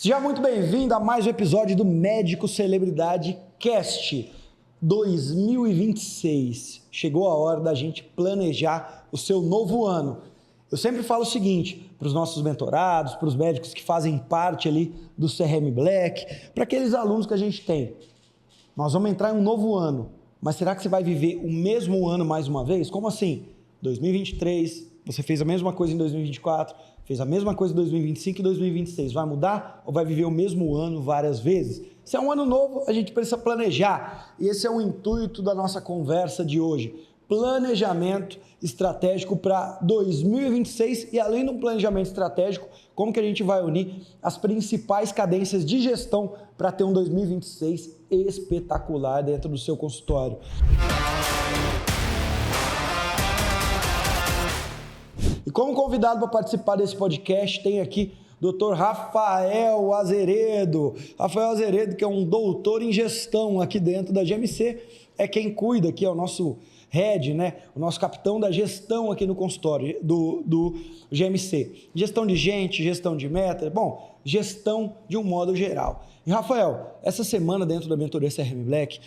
Seja muito bem-vindo a mais um episódio do Médico Celebridade Cast 2026. Chegou a hora da gente planejar o seu novo ano. Eu sempre falo o seguinte para os nossos mentorados, para os médicos que fazem parte ali do CRM Black, para aqueles alunos que a gente tem. Nós vamos entrar em um novo ano, mas será que você vai viver o mesmo ano mais uma vez? Como assim? 2023, você fez a mesma coisa em 2024, fez a mesma coisa em 2025 e 2026. Vai mudar ou vai viver o mesmo ano várias vezes? Se é um ano novo, a gente precisa planejar. E esse é o intuito da nossa conversa de hoje. Planejamento estratégico para 2026 e além de um planejamento estratégico, como que a gente vai unir as principais cadências de gestão para ter um 2026 espetacular dentro do seu consultório. E como convidado para participar desse podcast, tem aqui Dr. Rafael Azeredo. Rafael Azeredo, que é um doutor em gestão aqui dentro da GMC, é quem cuida aqui, é o nosso head, né? O nosso capitão da gestão aqui no consultório do GMC. Gestão de gente, gestão de meta, bom, gestão de um modo geral. E Rafael, essa semana dentro da mentoria CRM Black,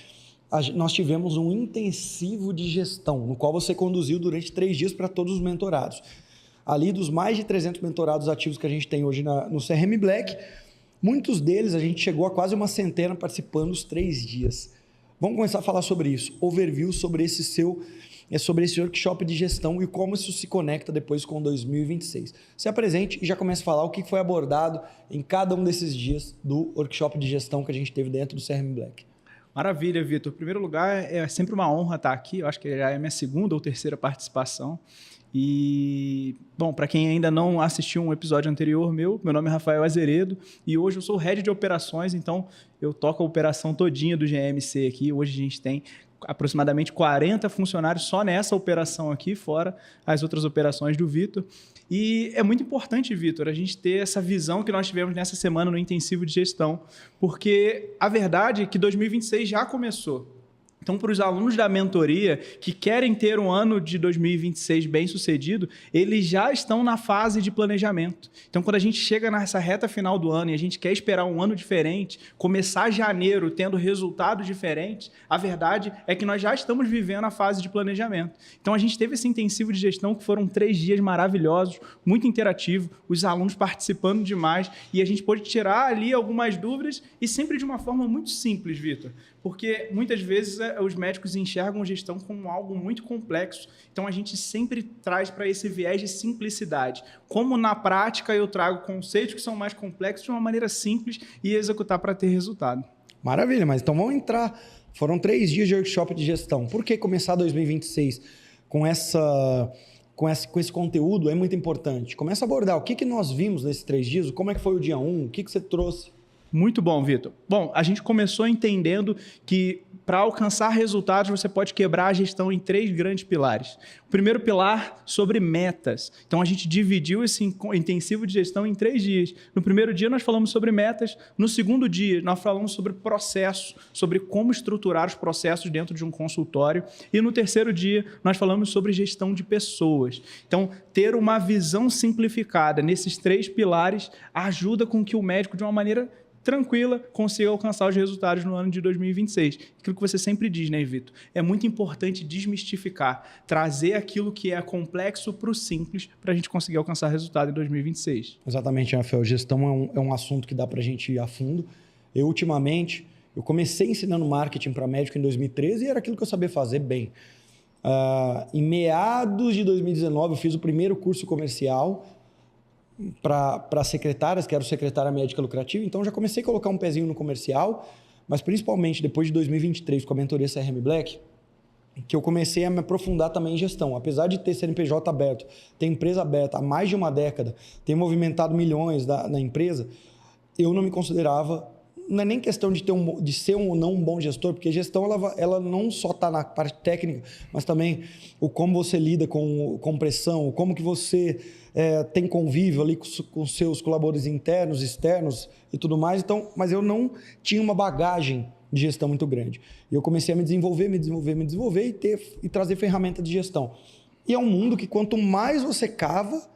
nós tivemos um intensivo de gestão, no qual você conduziu durante 3 dias para todos os mentorados. Ali dos mais de 300 mentorados ativos que a gente tem hoje no CRM Black, muitos deles a gente chegou a quase uma centena participando dos 3 dias. Vamos começar a falar sobre isso, overview sobre esse workshop de gestão e como isso se conecta depois com 2026. Se apresente e já comece a falar o que foi abordado em cada um desses dias do workshop de gestão que a gente teve dentro do CRM Black. Maravilha, Vitor. Em primeiro lugar, é sempre uma honra estar aqui. Eu acho que já é a minha segunda ou terceira participação. E, bom, para quem ainda não assistiu um episódio anterior meu nome é Rafael Azeredo e hoje eu sou head de operações, então eu toco a operação todinha do GMC aqui. Hoje a gente tem aproximadamente 40 funcionários só nessa operação aqui, fora as outras operações do Vitor. E é muito importante, Vitor, a gente ter essa visão que nós tivemos nessa semana no intensivo de gestão, porque a verdade é que 2026 já começou. Então, para os alunos da mentoria que querem ter um ano de 2026 bem sucedido, eles já estão na fase de planejamento. Então, quando a gente chega nessa reta final do ano e a gente quer esperar um ano diferente, começar janeiro tendo resultados diferentes, a verdade é que nós já estamos vivendo a fase de planejamento. Então, a gente teve esse intensivo de gestão que foram 3 dias maravilhosos, muito interativo, os alunos participando demais e a gente pôde tirar ali algumas dúvidas e sempre de uma forma muito simples, Vitor. Porque muitas vezes os médicos enxergam gestão como algo muito complexo. Então, a gente sempre traz para esse viés de simplicidade. Como na prática eu trago conceitos que são mais complexos de uma maneira simples e executar para ter resultado. Maravilha, mas então vamos entrar. Foram 3 dias de workshop de gestão. Por que começar 2026 com esse conteúdo é muito importante? Começa a abordar o que nós vimos nesses 3 dias, como é que foi o dia 1, o que você trouxe? Muito bom, Vitor. Bom, a gente começou entendendo que para alcançar resultados você pode quebrar a gestão em 3 grandes pilares. O primeiro pilar sobre metas. Então a gente dividiu esse intensivo de gestão em 3 dias. No primeiro dia nós falamos sobre metas, no segundo dia nós falamos sobre processo, sobre como estruturar os processos dentro de um consultório e no terceiro dia nós falamos sobre gestão de pessoas. Então ter uma visão simplificada nesses 3 pilares ajuda com que o médico de uma maneira tranquila, consiga alcançar os resultados no ano de 2026. Aquilo que você sempre diz, né, Vitor? É muito importante desmistificar, trazer aquilo que é complexo para o simples para a gente conseguir alcançar resultado em 2026. Exatamente, Rafael. Gestão é um assunto que dá para a gente ir a fundo. Ultimamente, eu comecei ensinando marketing para médico em 2013 e era aquilo que eu sabia fazer bem. Em meados de 2019, eu fiz o primeiro curso comercial para secretárias, que era o secretária médica lucrativa, então já comecei a colocar um pezinho no comercial, mas principalmente depois de 2023 com a mentoria CRM Black, que eu comecei a me aprofundar também em gestão. Apesar de ter CNPJ aberto, ter empresa aberta há mais de uma década, ter movimentado milhões na empresa, eu não me considerava, não é nem questão de ser ou não um bom gestor, porque gestão ela não só está na parte técnica, mas também o como você lida com pressão, como que você tem convívio ali com seus colaboradores internos, externos e tudo mais. Então, mas eu não tinha uma bagagem de gestão muito grande. E eu comecei a me desenvolver e trazer ferramenta de gestão. E é um mundo que quanto mais você cava,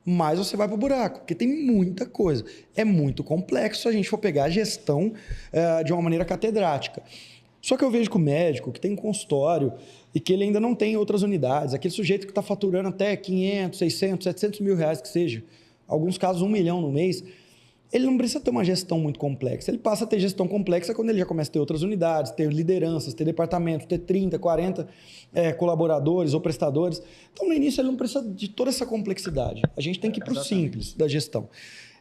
mais você vai para o buraco, porque tem muita coisa. É muito complexo se a gente for pegar a gestão de uma maneira catedrática. Só que eu vejo que o médico, que tem um consultório e que ele ainda não tem outras unidades, aquele sujeito que está faturando até 500, 600, 700 mil reais que seja, alguns casos 1 milhão no mês, ele não precisa ter uma gestão muito complexa. Ele passa a ter gestão complexa quando ele já começa a ter outras unidades, ter lideranças, ter departamentos, ter 30, 40 colaboradores ou prestadores. Então, no início, ele não precisa de toda essa complexidade. A gente tem que ir para o simples da gestão.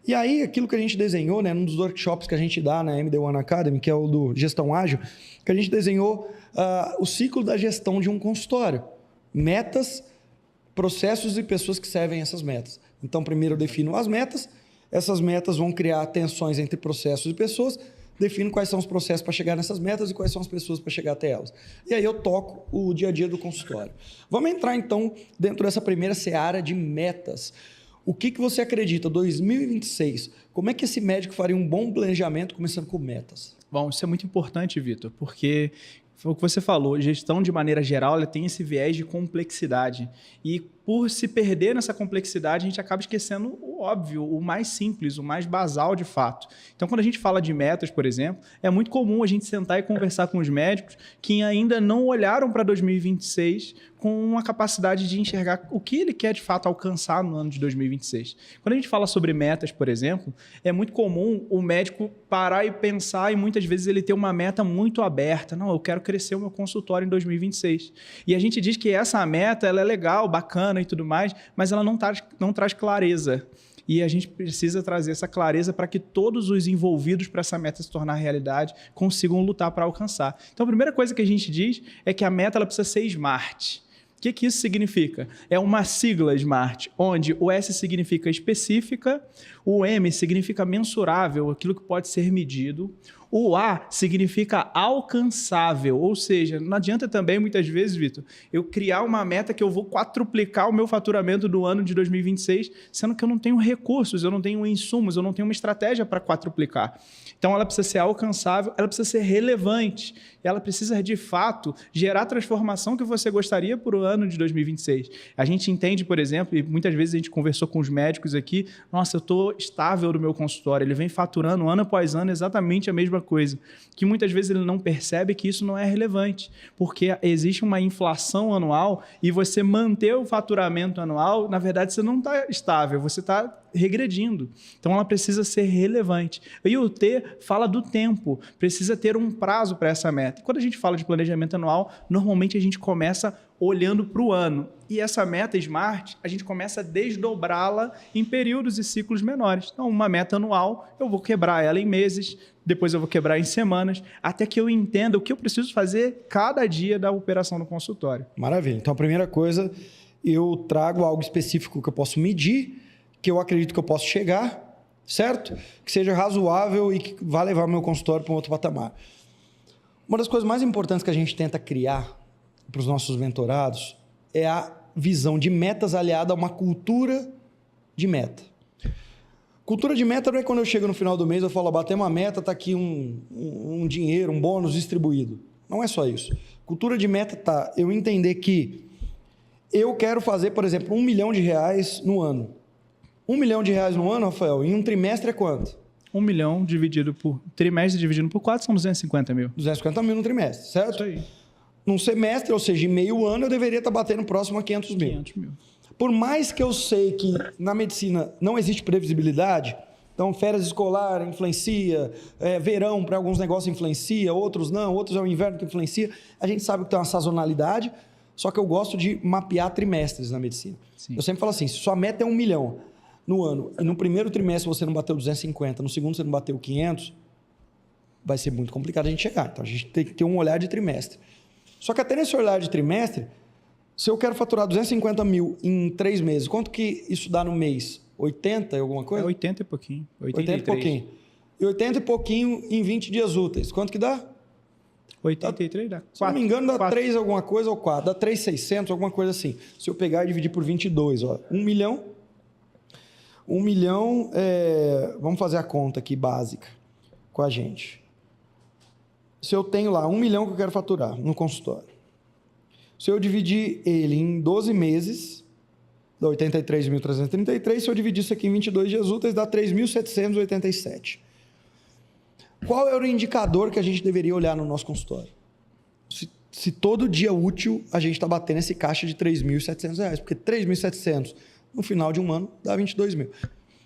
E aí, aquilo que a gente desenhou, né, num dos workshops que a gente dá na MD1 Academy, que é o do Gestão Ágil, que a gente desenhou o ciclo da gestão de um consultório. Metas, processos e pessoas que servem essas metas. Então, primeiro eu defino as metas. Essas metas vão criar tensões entre processos e pessoas, defino quais são os processos para chegar nessas metas e quais são as pessoas para chegar até elas. E aí eu toco o dia a dia do consultório. Vamos entrar, então, dentro dessa primeira seara de metas. O que você acredita, 2026, como é que esse médico faria um bom planejamento começando com metas? Bom, isso é muito importante, Vitor, porque foi o que você falou, gestão de maneira geral, ela tem esse viés de complexidade. E por se perder nessa complexidade, a gente acaba esquecendo o óbvio, o mais simples, o mais basal de fato. Então, quando a gente fala de metas, por exemplo, é muito comum a gente sentar e conversar com os médicos que ainda não olharam para 2026 com uma capacidade de enxergar o que ele quer de fato alcançar no ano de 2026. Quando a gente fala sobre metas, por exemplo, é muito comum o médico parar e pensar e muitas vezes ele ter uma meta muito aberta. Não, eu quero crescer o meu consultório em 2026. E a gente diz que essa meta ela é legal, bacana e tudo mais, mas ela não traz clareza. E a gente precisa trazer essa clareza para que todos os envolvidos para essa meta se tornar realidade consigam lutar para alcançar. Então, a primeira coisa que a gente diz é que a meta ela precisa ser SMART. O que isso significa? É uma sigla SMART, onde o S significa específica, o M significa mensurável, aquilo que pode ser medido, o A significa alcançável, ou seja, não adianta também, muitas vezes, Vitor, eu criar uma meta que eu vou quadruplicar o meu faturamento do ano de 2026, sendo que eu não tenho recursos, eu não tenho insumos, eu não tenho uma estratégia para quadruplicar. Então, ela precisa ser alcançável, ela precisa ser relevante, ela precisa, de fato, gerar a transformação que você gostaria para o ano de 2026. A gente entende, por exemplo, e muitas vezes a gente conversou com os médicos aqui, nossa, eu estou estável no meu consultório, ele vem faturando ano após ano exatamente a mesma coisa, que muitas vezes ele não percebe que isso não é relevante, porque existe uma inflação anual e você manter o faturamento anual, na verdade, você não está estável, você está regredindo. Então, ela precisa ser relevante. E o T fala do tempo, precisa ter um prazo para essa meta. E quando a gente fala de planejamento anual, normalmente a gente começa olhando para o ano. E essa meta SMART, a gente começa a desdobrá-la em períodos e ciclos menores. Então, uma meta anual, eu vou quebrar ela em meses, depois eu vou quebrar em semanas, até que eu entenda o que eu preciso fazer cada dia da operação no consultório. Maravilha. Então, a primeira coisa, eu trago algo específico que eu posso medir, que eu acredito que eu posso chegar, certo? Que seja razoável e que vá levar o meu consultório para um outro patamar. Uma das coisas mais importantes que a gente tenta criar para os nossos mentorados é a visão de metas aliada a uma cultura de meta. Cultura de meta não é quando eu chego no final do mês e eu falo, bater uma meta, está aqui um dinheiro, um bônus distribuído. Não é só isso. Cultura de meta tá eu entender que eu quero fazer, por exemplo, R$1 milhão no ano. R$1 milhão no ano, Rafael, em um trimestre é quanto? 1 milhão dividido por trimestre, dividido por 4, são 250 mil. 250 mil no trimestre, certo? Isso aí. Num semestre, ou seja, em meio ano, eu deveria estar batendo próximo a 500 mil. 500 mil. Por mais que eu sei que na medicina não existe previsibilidade, então férias escolar influencia, verão para alguns negócios influencia, outros não, outros é o inverno que influencia, a gente sabe que tem uma sazonalidade, só que eu gosto de mapear trimestres na medicina. Sim. Eu sempre falo assim, se sua meta é 1 milhão no ano, e no primeiro trimestre você não bateu 250, no segundo você não bateu 500, vai ser muito complicado a gente chegar. Então a gente tem que ter um olhar de trimestre. Só que até nesse olhar de trimestre, se eu quero faturar 250 mil em 3 meses, quanto que isso dá no mês? 80 e alguma coisa? É 80 e pouquinho. 80 e pouquinho. E 80 e pouquinho em 20 dias úteis. Quanto que dá? 83 dá 4. Se não me engano, dá 3 alguma coisa ou 4. Dá 3.600, alguma coisa assim. Se eu pegar e dividir por 22, ó, 1 milhão. 1 milhão, vamos fazer a conta aqui básica com a gente. Se eu tenho lá 1 milhão que eu quero faturar no consultório, se eu dividir ele em 12 meses, dá 83.333. Se eu dividir isso aqui em 22 dias úteis, dá 3.787. Qual era o indicador que a gente deveria olhar no nosso consultório? Se todo dia útil a gente está batendo esse caixa de R$3.700, porque 3.700 no final de um ano dá 22 mil,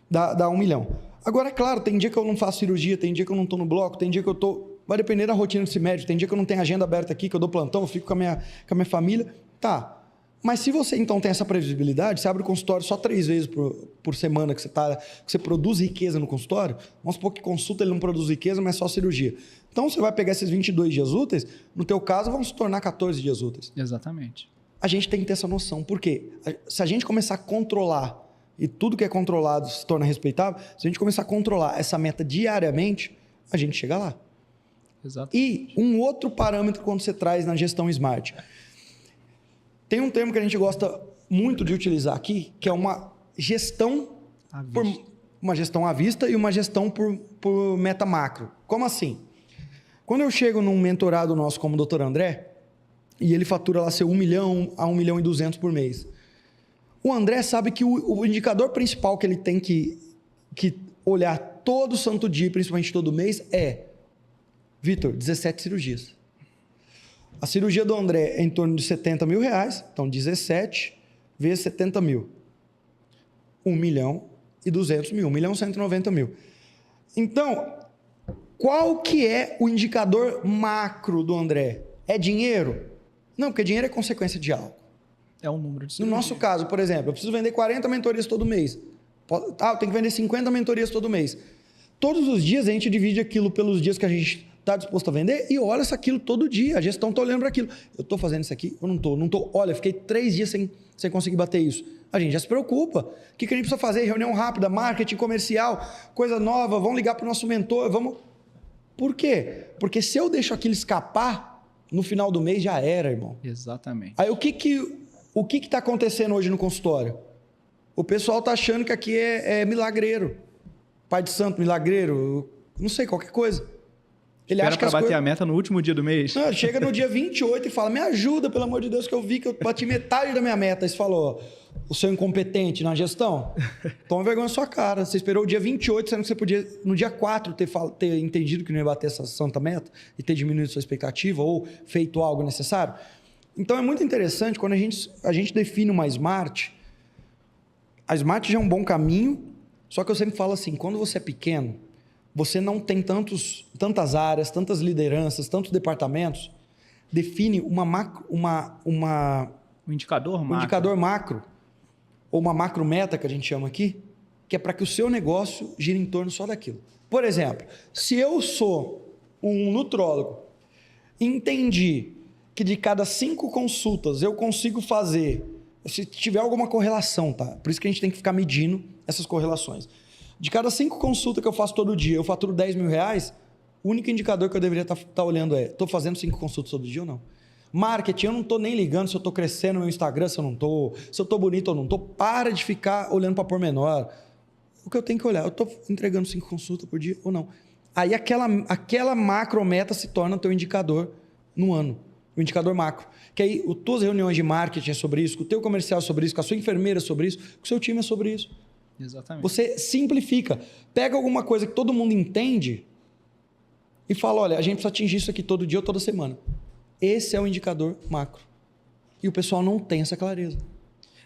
dá 1 milhão. Agora, é claro, tem dia que eu não faço cirurgia, tem dia que eu não estou no bloco, tem dia que eu estou... Vai depender da rotina desse médico, tem dia que eu não tenho agenda aberta aqui, que eu dou plantão, eu fico com a minha família. Tá, mas se você então tem essa previsibilidade, você abre o consultório só 3 vezes por semana que você produz riqueza no consultório, vamos supor que consulta ele não produz riqueza, mas é só cirurgia. Então você vai pegar esses 22 dias úteis, no teu caso vão se tornar 14 dias úteis. Exatamente. A gente tem que ter essa noção, porque se a gente começar a controlar, e tudo que é controlado se torna respeitável, se a gente começar a controlar essa meta diariamente, a gente chega lá. Exato. E um outro parâmetro quando você traz na gestão Smart. Tem um termo que a gente gosta muito de utilizar aqui, que é uma gestão uma gestão à vista e uma gestão por meta macro. Como assim? Quando eu chego num mentorado nosso como o Dr. André, e ele fatura lá seu 1 milhão a 1 milhão e 200 por mês, o André sabe que o indicador principal que ele tem que olhar todo santo dia, principalmente todo mês, é, Vitor, 17 cirurgias. A cirurgia do André é em torno de R$70 mil, então 17 vezes 70 mil. 1 milhão e 200 mil, 1 milhão e 190 mil. Então, qual que é o indicador macro do André? É dinheiro? Não, porque dinheiro é consequência de algo. É um número de No cirurgia. nosso caso, por exemplo, eu preciso vender 40 mentorias todo mês. Eu tenho que vender 50 mentorias todo mês. Todos os dias a gente divide aquilo pelos dias que a gente está disposto a vender e olha isso aquilo todo dia. A gestão está olhando para aquilo. Eu estou fazendo isso aqui ou não estou? Não estou. Olha, fiquei 3 dias sem conseguir bater isso. A gente já se preocupa. O que a gente precisa fazer? Reunião rápida, marketing comercial, coisa nova, vamos ligar para o nosso mentor, vamos... Por quê? Porque se eu deixo aquilo escapar, no final do mês já era, irmão. Exatamente. Aí o que está acontecendo hoje no consultório? O pessoal está achando que aqui é milagreiro. Pai de santo, milagreiro, não sei, qualquer coisa. Ele Espera acha que para bater a meta no último dia do mês. Não, chega no dia 28 e fala, me ajuda, pelo amor de Deus, que eu vi que eu bati metade da minha meta. Aí você falou, o seu incompetente na gestão, toma vergonha na sua cara. Você esperou o dia 28, sendo que você podia, no dia 4, ter entendido que não ia bater essa santa meta e ter diminuído sua expectativa ou feito algo necessário. Então é muito interessante quando a gente define uma Smart. A Smart já é um bom caminho, só que eu sempre falo assim, quando você é pequeno, você não tem tantas áreas, tantas lideranças, tantos departamentos, define um indicador macro, ou uma macro meta que a gente chama aqui, que é para que o seu negócio gire em torno só daquilo. Por exemplo, se eu sou um nutrólogo, entendi que de cada 5 consultas eu consigo fazer, se tiver alguma correlação, tá? Por isso que a gente tem que ficar medindo essas correlações. De cada 5 consultas que eu faço todo dia, eu faturo R$10 mil, o único indicador que eu deveria estar olhando é, estou fazendo 5 consultas todo dia ou não? Marketing, eu não estou nem ligando se eu estou crescendo no meu Instagram, se eu não estou, se eu estou bonito ou não estou. Para de ficar olhando para pormenor. O que eu tenho que olhar, eu estou entregando 5 consultas por dia ou não? Aí aquela macro meta se torna o teu indicador no ano, o indicador macro. Que aí as tuas reuniões de marketing é sobre isso, com o teu comercial é sobre isso, com a sua enfermeira é sobre isso, com o seu time é sobre isso. Exatamente. Você simplifica. Pega alguma coisa que todo mundo entende e fala, olha, a gente precisa atingir isso aqui todo dia ou toda semana. Esse é o indicador macro. E o pessoal não tem essa clareza.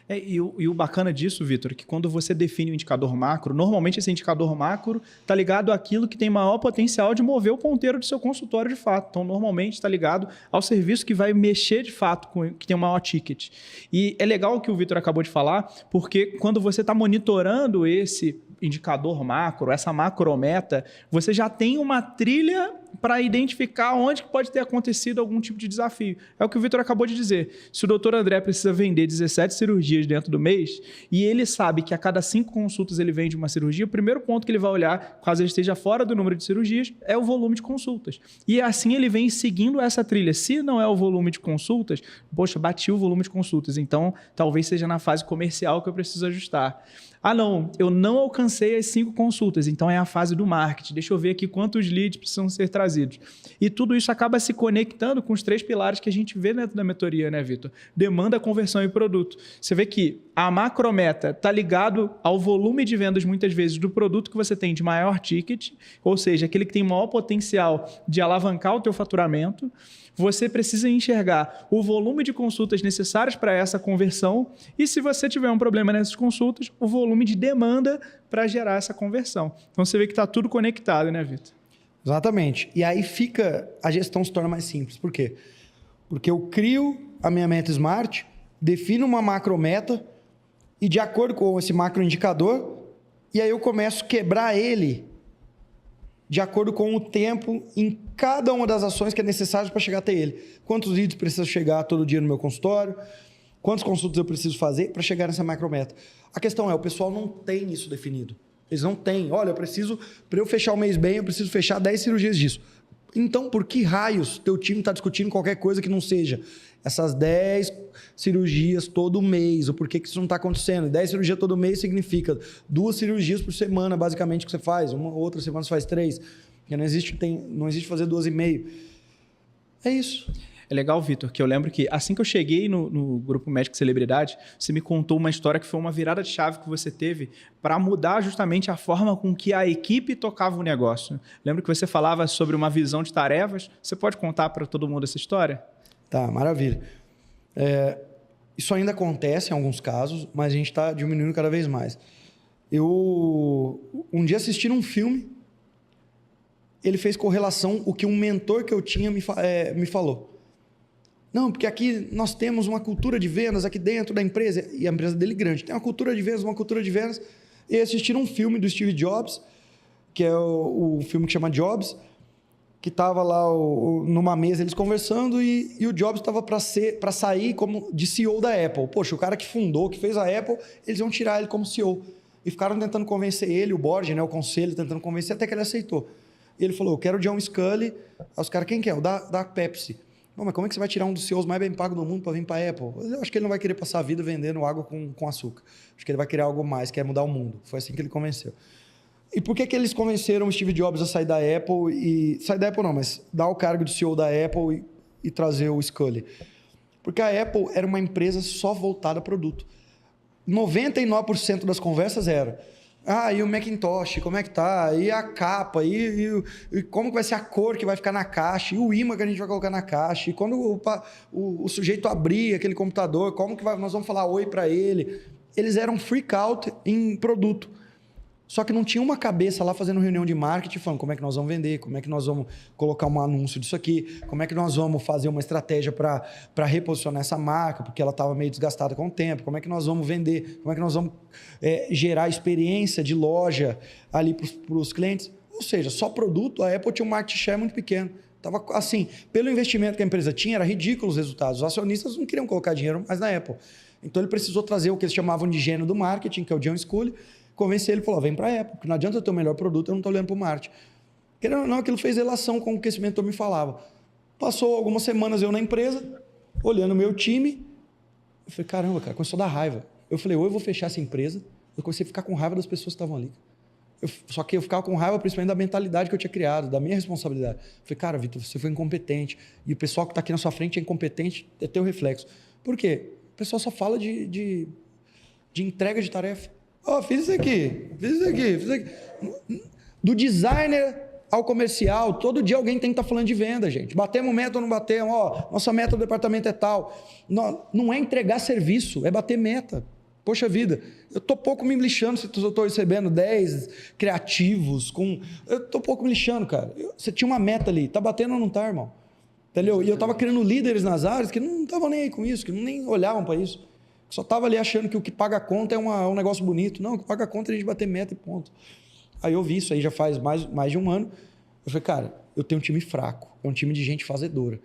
E o bacana disso, Vitor, é que quando você define o indicador macro, normalmente esse indicador macro está ligado àquilo que tem maior potencial de mover o ponteiro do seu consultório de fato. Então, normalmente está ligado ao serviço que vai mexer de fato, que tem um maior ticket. E é legal o que o Vitor acabou de falar, porque quando você está monitorando esse indicador macro, essa macrometa, você já tem uma trilha para identificar onde que pode ter acontecido algum tipo de desafio. É o que o Vitor acabou de dizer. Se o Dr. André precisa vender 17 cirurgias dentro do mês e ele sabe que a cada 5 consultas ele vende uma cirurgia, o primeiro ponto que ele vai olhar, caso ele esteja fora do número de cirurgias, é o volume de consultas. E assim ele vem seguindo essa trilha. Se não é o volume de consultas, poxa, bati o volume de consultas. Então, talvez seja na fase comercial que eu preciso ajustar. Ah, não, eu não alcancei as 5 consultas, então é a fase do marketing. Deixa eu ver aqui quantos leads precisam ser trazidos. trazidos. E tudo isso acaba se conectando com os 3 pilares que a gente vê dentro da mentoria, né, Vitor? Demanda, conversão e produto. Você vê que a macrometa está ligado ao volume de vendas, muitas vezes, do produto que você tem de maior ticket, ou seja, aquele que tem maior potencial de alavancar o teu faturamento. Você precisa enxergar o volume de consultas necessárias para essa conversão e, se você tiver um problema nessas consultas, o volume de demanda para gerar essa conversão. Então, você vê que está tudo conectado, né, Vitor? Exatamente. E aí a gestão se torna mais simples. Por quê? Porque eu crio a minha meta SMART, defino uma macrometa e, de acordo com esse macroindicador, e aí eu começo a quebrar ele de acordo com o tempo em cada uma das ações que é necessário para chegar até ele. Quantos leads precisam chegar todo dia no meu consultório? Quantas consultas eu preciso fazer para chegar nessa macrometa? A questão é, o pessoal não tem isso definido. Eles não têm. Olha, para eu fechar o mês bem, eu preciso fechar 10 cirurgias disso. Então, por que raios teu time está discutindo qualquer coisa que não seja essas 10 cirurgias todo mês? Ou por que isso não está acontecendo? 10 cirurgias todo mês significa 2 cirurgias por semana, basicamente, que você faz. Uma outra semana você faz 3. Porque não existe fazer 2,5. É isso. É legal, Vitor, que eu lembro que assim que eu cheguei no Grupo Médico Celebridade, você me contou uma história que foi uma virada de chave que você teve para mudar justamente a forma com que a equipe tocava o negócio. Lembro que você falava sobre uma visão de tarefas. Você pode contar para todo mundo essa história? Tá, maravilha. Isso ainda acontece em alguns casos, mas a gente está diminuindo cada vez mais. Eu, um dia, assistindo um filme, ele fez correlação o que um mentor que eu tinha me falou. Não, porque aqui nós temos uma cultura de vendas aqui dentro da empresa, e a empresa dele grande. Tem uma cultura de vendas, e assistiram um filme do Steve Jobs, que é o filme que chama Jobs, que estava lá numa mesa eles conversando e o Jobs estava para sair como de CEO da Apple. Poxa, o cara que fundou, que fez a Apple, eles iam tirar ele como CEO. E ficaram tentando convencer ele, o board, né, o conselho, tentando convencer, até que ele aceitou. E ele falou, eu quero o John Sculley. Aí os caras, quem que é? O da Pepsi. Não, mas como é que você vai tirar um dos CEOs mais bem pagos do mundo para vir para a Apple? Eu acho que ele não vai querer passar a vida vendendo água com açúcar. Acho que ele vai querer algo mais, quer mudar o mundo. Foi assim que ele convenceu. E por que eles convenceram o Steve Jobs a sair da Apple? Sair da Apple não, mas dar o cargo de CEO da Apple e trazer o Sculley. Porque a Apple era uma empresa só voltada a produto. 99% das conversas era... e o Macintosh, como é que tá? E a capa? E como que vai ser a cor que vai ficar na caixa? E o imã que a gente vai colocar na caixa? E quando o sujeito abrir aquele computador, como que nós vamos falar oi para ele? Eles eram freak out em produto. Só que não tinha uma cabeça lá fazendo reunião de marketing falando como é que nós vamos vender, como é que nós vamos colocar um anúncio disso aqui, como é que nós vamos fazer uma estratégia para reposicionar essa marca, porque ela estava meio desgastada com o tempo, como é que nós vamos vender, como é que nós vamos gerar experiência de loja ali para os clientes. Ou seja, só produto, a Apple tinha um market share muito pequeno. Tava assim, pelo investimento que a empresa tinha, era ridículo os resultados. Os acionistas não queriam colocar dinheiro mais na Apple. Então ele precisou trazer o que eles chamavam de gênio do marketing, que é o John Sculley, convencer ele e falou, vem para a Apple, porque não adianta eu ter o melhor produto, eu não estou olhando para o marketing. Querendo ou não, aquilo fez relação com o que esse mentor me falava. Passou algumas semanas eu na empresa, olhando o meu time, eu falei, caramba, cara, começou a dar raiva. Eu falei, ou eu vou fechar essa empresa, eu comecei a ficar com raiva das pessoas que estavam ali. Só que eu ficava com raiva principalmente da mentalidade que eu tinha criado, da minha responsabilidade. Eu falei, cara, Vitor, você foi incompetente, e o pessoal que está aqui na sua frente é incompetente, é teu reflexo. Por quê? O pessoal só fala de entrega de tarefa. Fiz isso aqui. Do designer ao comercial, todo dia alguém tem que estar falando de venda, gente. Batemos meta ou não batemos? Nossa meta do departamento é tal. Não é entregar serviço, é bater meta. Poxa vida, eu estou pouco me lixando se eu estou recebendo 10 criativos. Eu estou pouco me lixando, cara. Você tinha uma meta ali, está batendo ou não está, irmão? Entendeu? E eu estava criando líderes nas áreas que não estavam nem aí com isso, que nem olhavam para isso. Só estava ali achando que o que paga a conta é um negócio bonito. Não, o que paga a conta é a gente bater meta e ponto. Aí eu vi isso aí já faz mais de um ano. Eu falei, cara, eu tenho um time fraco. É um time de gente fazedora.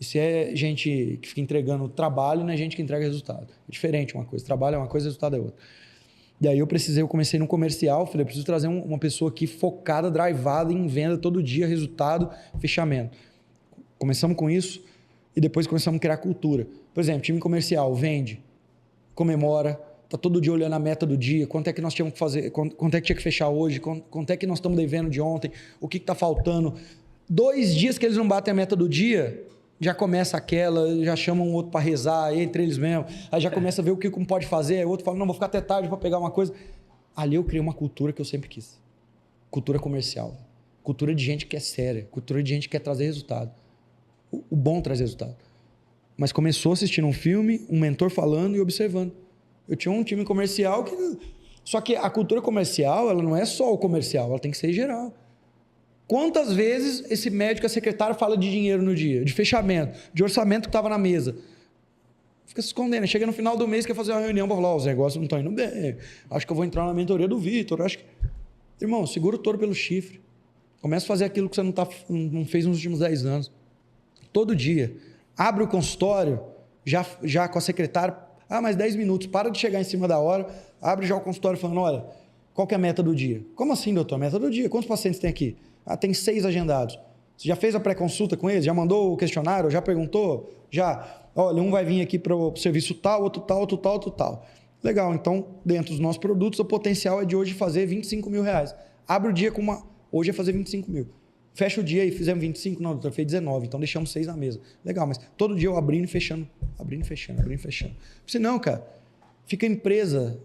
E se é gente que fica entregando trabalho, não é gente que entrega resultado. É diferente uma coisa. Trabalho é uma coisa, resultado é outra. E aí eu comecei no comercial, falei, eu preciso trazer uma pessoa aqui focada, drivada em venda todo dia, resultado, fechamento. Começamos com isso e depois começamos a criar cultura. Por exemplo, time comercial vende, comemora, está todo dia olhando a meta do dia, quanto é que nós tínhamos que fazer, quanto é que tinha que fechar hoje, quanto é que nós estamos devendo de ontem, o que está faltando. 2 dias que eles não batem a meta do dia, já começa aquela, já chamam um outro para rezar, entre eles mesmos, aí já começa a ver o que um pode fazer, aí o outro fala, não, vou ficar até tarde para pegar uma coisa. Ali eu criei uma cultura que eu sempre quis. Cultura comercial. Cultura de gente que é séria, cultura de gente que quer trazer resultado. O bom traz resultado. Mas começou assistindo um filme, um mentor falando e observando. Eu tinha um time comercial que... Só que a cultura comercial, ela não é só o comercial, ela tem que ser geral. Quantas vezes esse médico, a secretária, fala de dinheiro no dia, de fechamento, de orçamento que estava na mesa? Fica se escondendo. Chega no final do mês, quer fazer uma reunião para falar, os negócios não estão indo bem, acho que eu vou entrar na mentoria do Vitor, acho que... Irmão, segura o touro pelo chifre. Começa a fazer aquilo que você não fez nos últimos 10 anos. Todo dia. Abre o consultório, já com a secretária, mais 10 minutos, para de chegar em cima da hora, abre já o consultório falando, olha, qual que é a meta do dia? Como assim, doutor? A meta do dia? Quantos pacientes tem aqui? Tem 6 agendados. Você já fez a pré-consulta com eles? Já mandou o questionário? Já perguntou? Já. Olha, um vai vir aqui para o serviço tal, outro tal, outro tal, outro tal. Legal, então, dentro dos nossos produtos, o potencial é de hoje fazer 25 mil reais. Abre o dia com uma... Hoje é fazer 25 mil. Fecha o dia e fizemos 25, não, doutor, fez 19, então deixamos 6 na mesa. Legal, mas todo dia eu abrindo e fechando, abrindo e fechando, abrindo e fechando. Se não, cara, fica empresa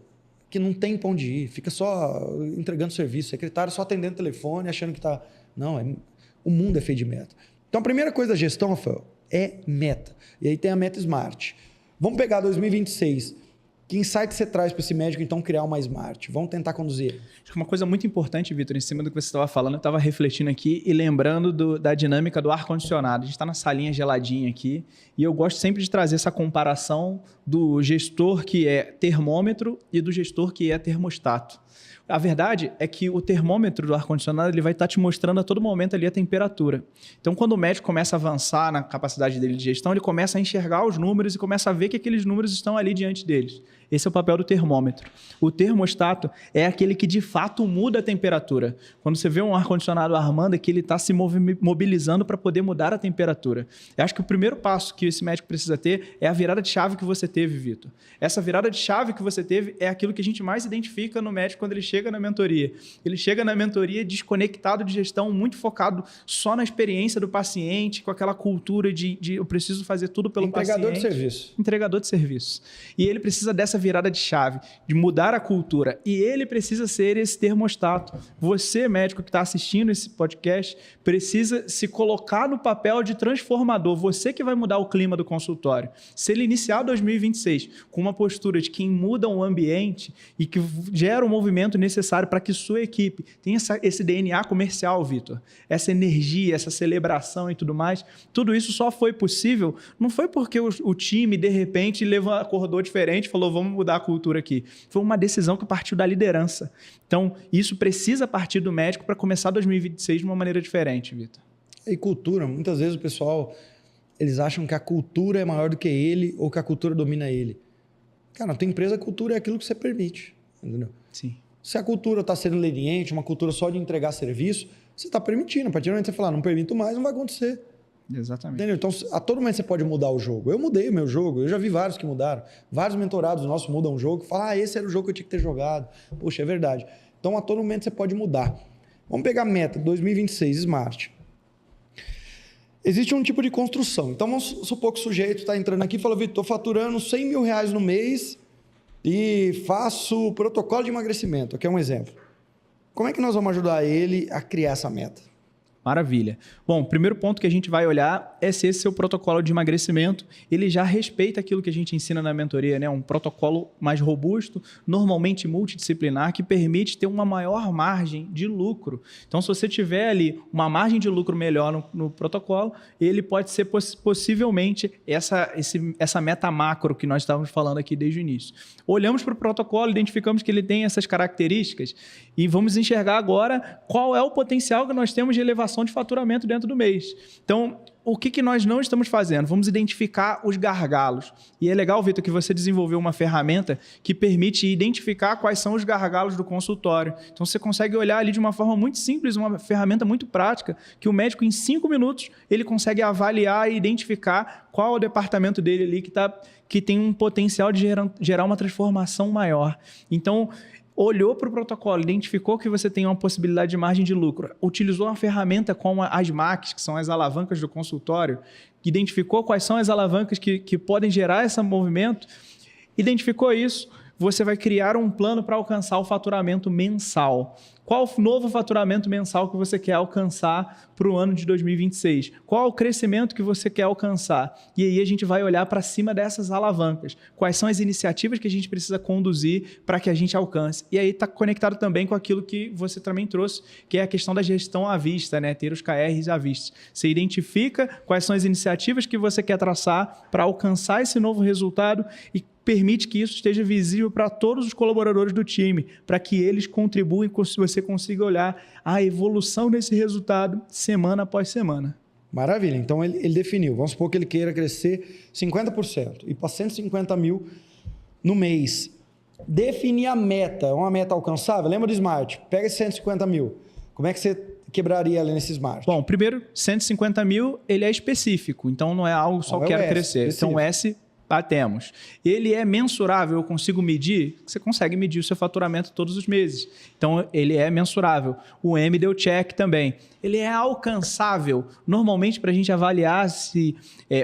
que não tem pra onde ir, fica só entregando serviço, secretário só atendendo telefone, achando que tá... Não, o mundo é feito de meta. Então, a primeira coisa da gestão, Rafael, é meta. E aí tem a meta Smart. Vamos pegar 2026. Que insight você traz para esse médico, então, criar uma Smart? Vamos tentar conduzir. Acho que uma coisa muito importante, Vitor, em cima do que você estava falando, eu estava refletindo aqui e lembrando da dinâmica do ar-condicionado. A gente está na salinha geladinha aqui e eu gosto sempre de trazer essa comparação do gestor que é termômetro e do gestor que é termostato. A verdade é que o termômetro do ar-condicionado ele vai estar te mostrando a todo momento ali a temperatura. Então, quando o médico começa a avançar na capacidade dele de gestão, ele começa a enxergar os números e começa a ver que aqueles números estão ali diante deles. Esse é o papel do termômetro. O termostato é aquele que, de fato, muda a temperatura. Quando você vê um ar-condicionado armando, é que ele está se mobilizando para poder mudar a temperatura. Eu acho que o primeiro passo que esse médico precisa ter é a virada de chave que você teve, Vitor. Essa virada de chave que você teve é aquilo que a gente mais identifica no médico quando ele chega na mentoria. Ele chega na mentoria desconectado de gestão, muito focado só na experiência do paciente, com aquela cultura de eu preciso fazer tudo pelo paciente. Entregador de serviço. Entregador de serviço. E ele precisa dessa virada de chave, de mudar a cultura. E ele precisa ser esse termostato. Você, médico que está assistindo esse podcast, precisa se colocar no papel de transformador. Você que vai mudar o clima do consultório. Se ele iniciar 2026 com uma postura de quem muda o ambiente e que gera o movimento necessário para que sua equipe tenha esse DNA comercial, Vitor, essa energia, essa celebração e tudo mais, tudo isso só foi possível, não foi porque o time, de repente, acordou diferente e falou, vamos mudar a cultura aqui. Foi uma decisão que partiu da liderança. Então, isso precisa partir do médico para começar 2026 de uma maneira diferente, Vitor. E cultura, muitas vezes o pessoal, eles acham que a cultura é maior do que ele ou que a cultura domina ele. Cara, na tua empresa a cultura é aquilo que você permite, entendeu? Sim. Se a cultura está sendo leniente, uma cultura só de entregar serviço, você está permitindo. A partir do momento que você falar, não permito mais, não vai acontecer. Exatamente. Entendeu? Então, a todo momento você pode mudar o jogo. Eu mudei o meu jogo, eu já vi vários que mudaram. Vários mentorados nossos mudam o jogo, falam, esse era o jogo que eu tinha que ter jogado. Poxa, é verdade. Então, a todo momento você pode mudar. Vamos pegar a meta 2026, Smart. Existe um tipo de construção. Então, vamos supor que o sujeito está entrando aqui e fala, Vitor, estou faturando 100 mil reais no mês e faço protocolo de emagrecimento. Aqui é um exemplo. Como é que nós vamos ajudar ele a criar essa meta? Maravilha. Bom, o primeiro ponto que a gente vai olhar é se esse seu protocolo de emagrecimento, ele já respeita aquilo que a gente ensina na mentoria, né? Um protocolo mais robusto, normalmente multidisciplinar, que permite ter uma maior margem de lucro. Então, se você tiver ali uma margem de lucro melhor no protocolo, ele pode ser possivelmente essa meta macro que nós estávamos falando aqui desde o início. Olhamos para o protocolo, identificamos que ele tem essas características e vamos enxergar agora qual é o potencial que nós temos de elevação de faturamento dentro do mês. Então, o que nós não estamos fazendo? Vamos identificar os gargalos. E é legal, Vitor, que você desenvolveu uma ferramenta que permite identificar quais são os gargalos do consultório. Então, você consegue olhar ali de uma forma muito simples, uma ferramenta muito prática, que o médico, em 5 minutos, ele consegue avaliar e identificar qual é o departamento dele ali que tem um potencial de gerar uma transformação maior. Então, olhou para o protocolo, identificou que você tem uma possibilidade de margem de lucro, utilizou uma ferramenta como as MACs, que são as alavancas do consultório, identificou quais são as alavancas que podem gerar esse movimento, identificou isso, você vai criar um plano para alcançar o faturamento mensal. Qual o novo faturamento mensal que você quer alcançar para o ano de 2026? Qual o crescimento que você quer alcançar? E aí a gente vai olhar para cima dessas alavancas. Quais são as iniciativas que a gente precisa conduzir para que a gente alcance? E aí está conectado também com aquilo que você também trouxe, que é a questão da gestão à vista, né? Ter os KRs à vista. Você identifica quais são as iniciativas que você quer traçar para alcançar esse novo resultado e permite que isso esteja visível para todos os colaboradores do time, para que eles contribuem, você consiga olhar a evolução desse resultado semana após semana. Maravilha. Então, ele definiu. Vamos supor que ele queira crescer 50% e para 150 mil no mês. Definir a meta. É uma meta alcançável? Lembra do Smart? Pega esses 150 mil. Como é que você quebraria ali nesse Smart? Bom, primeiro, 150 mil, ele é específico. Então, não é algo só quero crescer. Específico. Então, S... batemos. Ele é mensurável, eu consigo medir? Você consegue medir o seu faturamento todos os meses. Então, ele é mensurável. O M deu check também. Ele é alcançável. Normalmente, para a gente avaliar se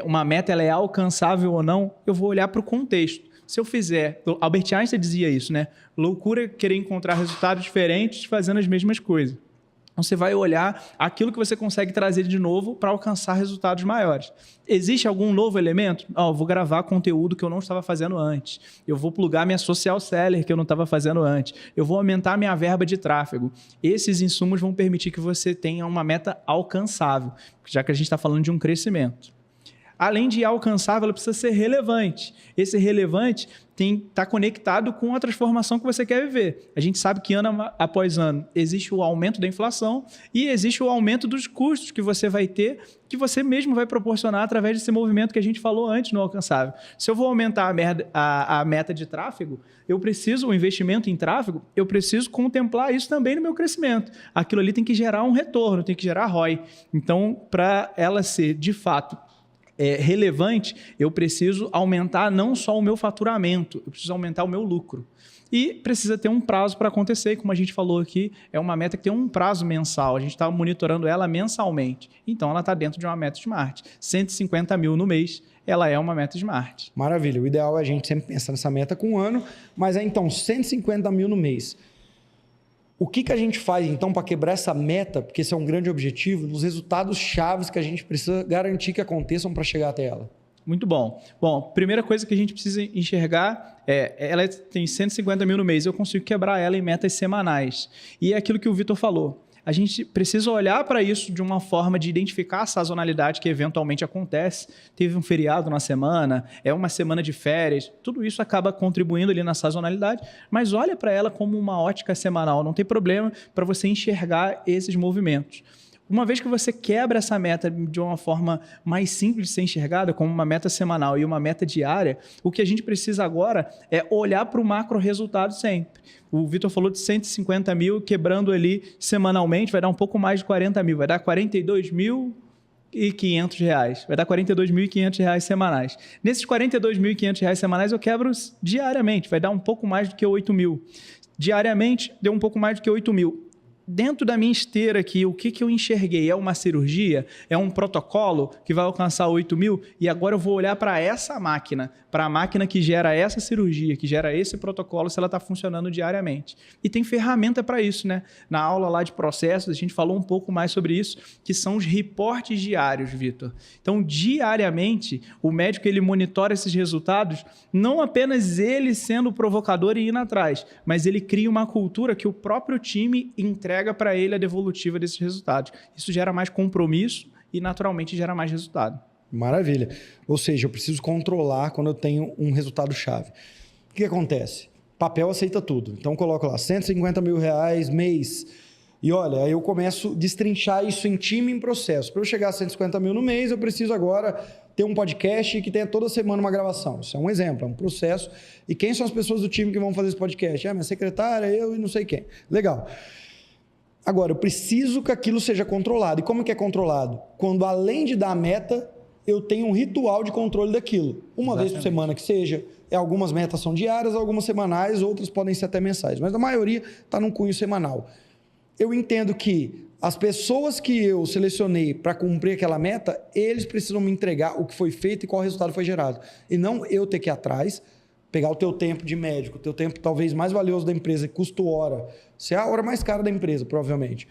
uma meta ela é alcançável ou não, eu vou olhar para o contexto. Se eu fizer... Albert Einstein dizia isso, né? Loucura é querer encontrar resultados diferentes fazendo as mesmas coisas. Então, você vai olhar aquilo que você consegue trazer de novo para alcançar resultados maiores. Existe algum novo elemento? Eu vou gravar conteúdo que eu não estava fazendo antes. Eu vou plugar minha social seller que eu não estava fazendo antes. Eu vou aumentar minha verba de tráfego. Esses insumos vão permitir que você tenha uma meta alcançável, já que a gente está falando de um crescimento. Além de alcançável, ela precisa ser relevante. Esse relevante está conectado com a transformação que você quer viver. A gente sabe que ano após ano existe o aumento da inflação e existe o aumento dos custos que você vai ter, que você mesmo vai proporcionar através desse movimento que a gente falou antes no alcançável. Se eu vou aumentar a meta de tráfego, o investimento em tráfego, eu preciso contemplar isso também no meu crescimento. Aquilo ali tem que gerar um retorno, tem que gerar ROI. Então, para ela ser, de fato, relevante, eu preciso aumentar não só o meu faturamento, eu preciso aumentar o meu lucro. E precisa ter um prazo para acontecer, e como a gente falou aqui, é uma meta que tem um prazo mensal, a gente está monitorando ela mensalmente. Então, ela está dentro de uma meta SMART. 150 mil no mês, ela é uma meta SMART. Maravilha, o ideal é a gente sempre pensar nessa meta com um ano, mas então, 150 mil no mês. O que a gente faz, então, para quebrar essa meta, porque esse é um grande objetivo, nos resultados chaves que a gente precisa garantir que aconteçam para chegar até ela? Muito bom. Bom, primeira coisa que a gente precisa enxergar ela tem 150 mil no mês, eu consigo quebrar ela em metas semanais. E é aquilo que o Vitor falou. A gente precisa olhar para isso de uma forma de identificar a sazonalidade que eventualmente acontece. Teve um feriado na semana, é uma semana de férias, tudo isso acaba contribuindo ali na sazonalidade, mas olha para ela como uma ótica semanal, não tem problema para você enxergar esses movimentos. Uma vez que você quebra essa meta de uma forma mais simples de ser enxergada, como uma meta semanal e uma meta diária, o que a gente precisa agora é olhar para o macro resultado sempre. O Vitor falou de 150 mil, quebrando ali semanalmente, vai dar um pouco mais de 40 mil, vai dar R$42.500, vai dar R$42.500 semanais. Nesses R$42.500 semanais eu quebro diariamente, vai dar um pouco mais do que 8 mil. Diariamente deu um pouco mais do que 8 mil. Dentro da minha esteira aqui, o que eu enxerguei? É uma cirurgia? É um protocolo que vai alcançar 8 mil? E agora eu vou olhar para essa máquina, para a máquina que gera essa cirurgia, que gera esse protocolo, se ela está funcionando diariamente. E tem ferramenta para isso, né? Na aula lá de processos, a gente falou um pouco mais sobre isso, que são os reportes diários, Vitor. Então, diariamente, o médico ele monitora esses resultados, não apenas ele sendo o provocador e indo atrás, mas ele cria uma cultura que o próprio time entrega para ele a devolutiva desses resultados. Isso gera mais compromisso e, naturalmente, gera mais resultado. Maravilha. Ou seja, eu preciso controlar quando eu tenho um resultado-chave. O que acontece? Papel aceita tudo. Então, eu coloco lá R$150 mil mês. E olha, aí eu começo a destrinchar isso em time e em processo. Para eu chegar a 150 mil no mês, eu preciso agora ter um podcast que tenha toda semana uma gravação. Isso é um exemplo, é um processo. E quem são as pessoas do time que vão fazer esse podcast? Minha secretária, eu e não sei quem. Legal. Agora, eu preciso que aquilo seja controlado. E como que é controlado? Quando, além de dar a meta, eu tenho um ritual de controle daquilo. Uma vez por semana que seja, Algumas metas são diárias, algumas semanais, outras podem ser até mensais, mas a maioria está num cunho semanal. Eu entendo que as pessoas que eu selecionei para cumprir aquela meta, eles precisam me entregar o que foi feito e qual resultado foi gerado. E não eu ter que ir atrás, pegar o teu tempo de médico, o teu tempo talvez mais valioso da empresa, que custa hora. Você é a hora mais cara da empresa, provavelmente.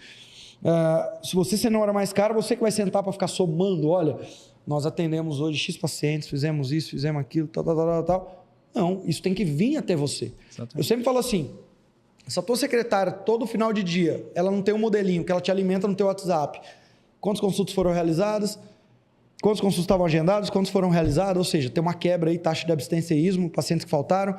Se você sendo a hora mais cara, você que vai sentar para ficar somando, olha, nós atendemos hoje X pacientes, fizemos isso, fizemos aquilo, tal. Não, isso tem que vir até você. Exatamente. Eu sempre falo assim, se a tua secretária, todo final de dia, ela não tem um modelinho que ela te alimenta no teu WhatsApp, quantas consultas foram realizadas, quantas consultas estavam agendadas, quantas foram realizadas, ou seja, tem uma quebra aí, taxa de abstencionismo, pacientes que faltaram,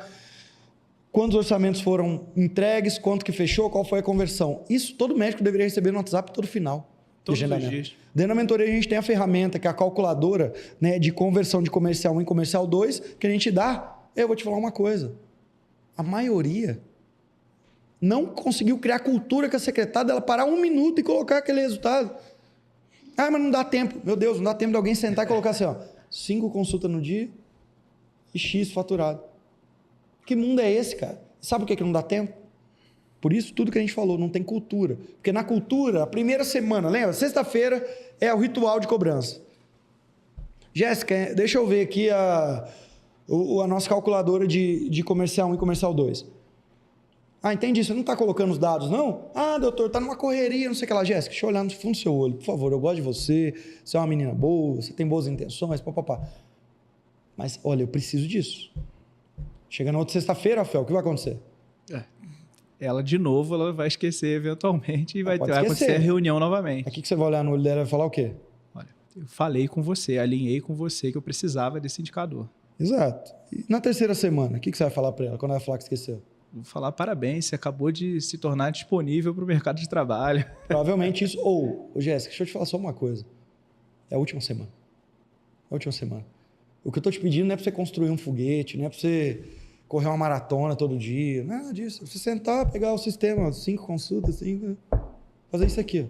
quantos orçamentos foram entregues, quanto que fechou, qual foi a conversão. Isso todo médico deveria receber no WhatsApp todo final. Todos os dias. Dentro da mentoria a gente tem a ferramenta, que é a calculadora, né, de conversão de comercial 1 em comercial 2, que a gente dá. Eu vou te falar uma coisa. A maioria não conseguiu criar cultura com a secretária dela parar 1 minuto e colocar aquele resultado. Ah, mas não dá tempo. Meu Deus, não dá tempo de alguém sentar e colocar assim, ó, 5 consultas no dia e X faturado. Que mundo é esse, cara? Sabe por que não dá tempo? Por isso, tudo que a gente falou, não tem cultura. Porque na cultura, a primeira semana, lembra? Sexta-feira é o ritual de cobrança. Jéssica, deixa eu ver aqui a nossa calculadora de comercial 1 e comercial 2. Ah, entendi, você não está colocando os dados, não? Ah, doutor, está numa correria, não sei o que lá. Jéssica, deixa eu olhar no fundo do seu olho, por favor, eu gosto de você, você é uma menina boa, você tem boas intenções, papapá. Mas, olha, eu preciso disso. Chega na outra sexta-feira, Rafael, o que vai acontecer? Ela, de novo, ela vai esquecer eventualmente e vai acontecer a reunião novamente. Aqui que você vai olhar no olho dela e vai falar o quê? Olha, eu falei com você, alinhei com você que eu precisava desse indicador. Exato. E na terceira semana, o que você vai falar para ela quando ela falar que esqueceu? Vou falar parabéns, você acabou de se tornar disponível para o mercado de trabalho. Provavelmente isso. Ou, Jéssica, deixa eu te falar só uma coisa. É a última semana. É a última semana. O que eu estou te pedindo não é para você construir um foguete, não é para você correr uma maratona todo dia, nada disso. É você sentar, pegar o sistema, 5 consultas, 5, fazer isso aqui.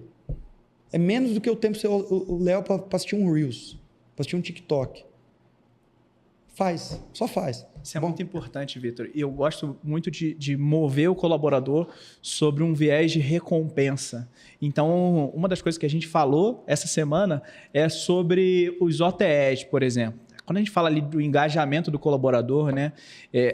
É menos do que o tempo que o Léo para assistir um Reels, para assistir um TikTok. Faz, só faz. Isso é muito importante, Vitor. E eu gosto muito de mover o colaborador sobre um viés de recompensa. Então, uma das coisas que a gente falou essa semana é sobre os OTEs, por exemplo. Quando a gente fala ali do engajamento do colaborador, né?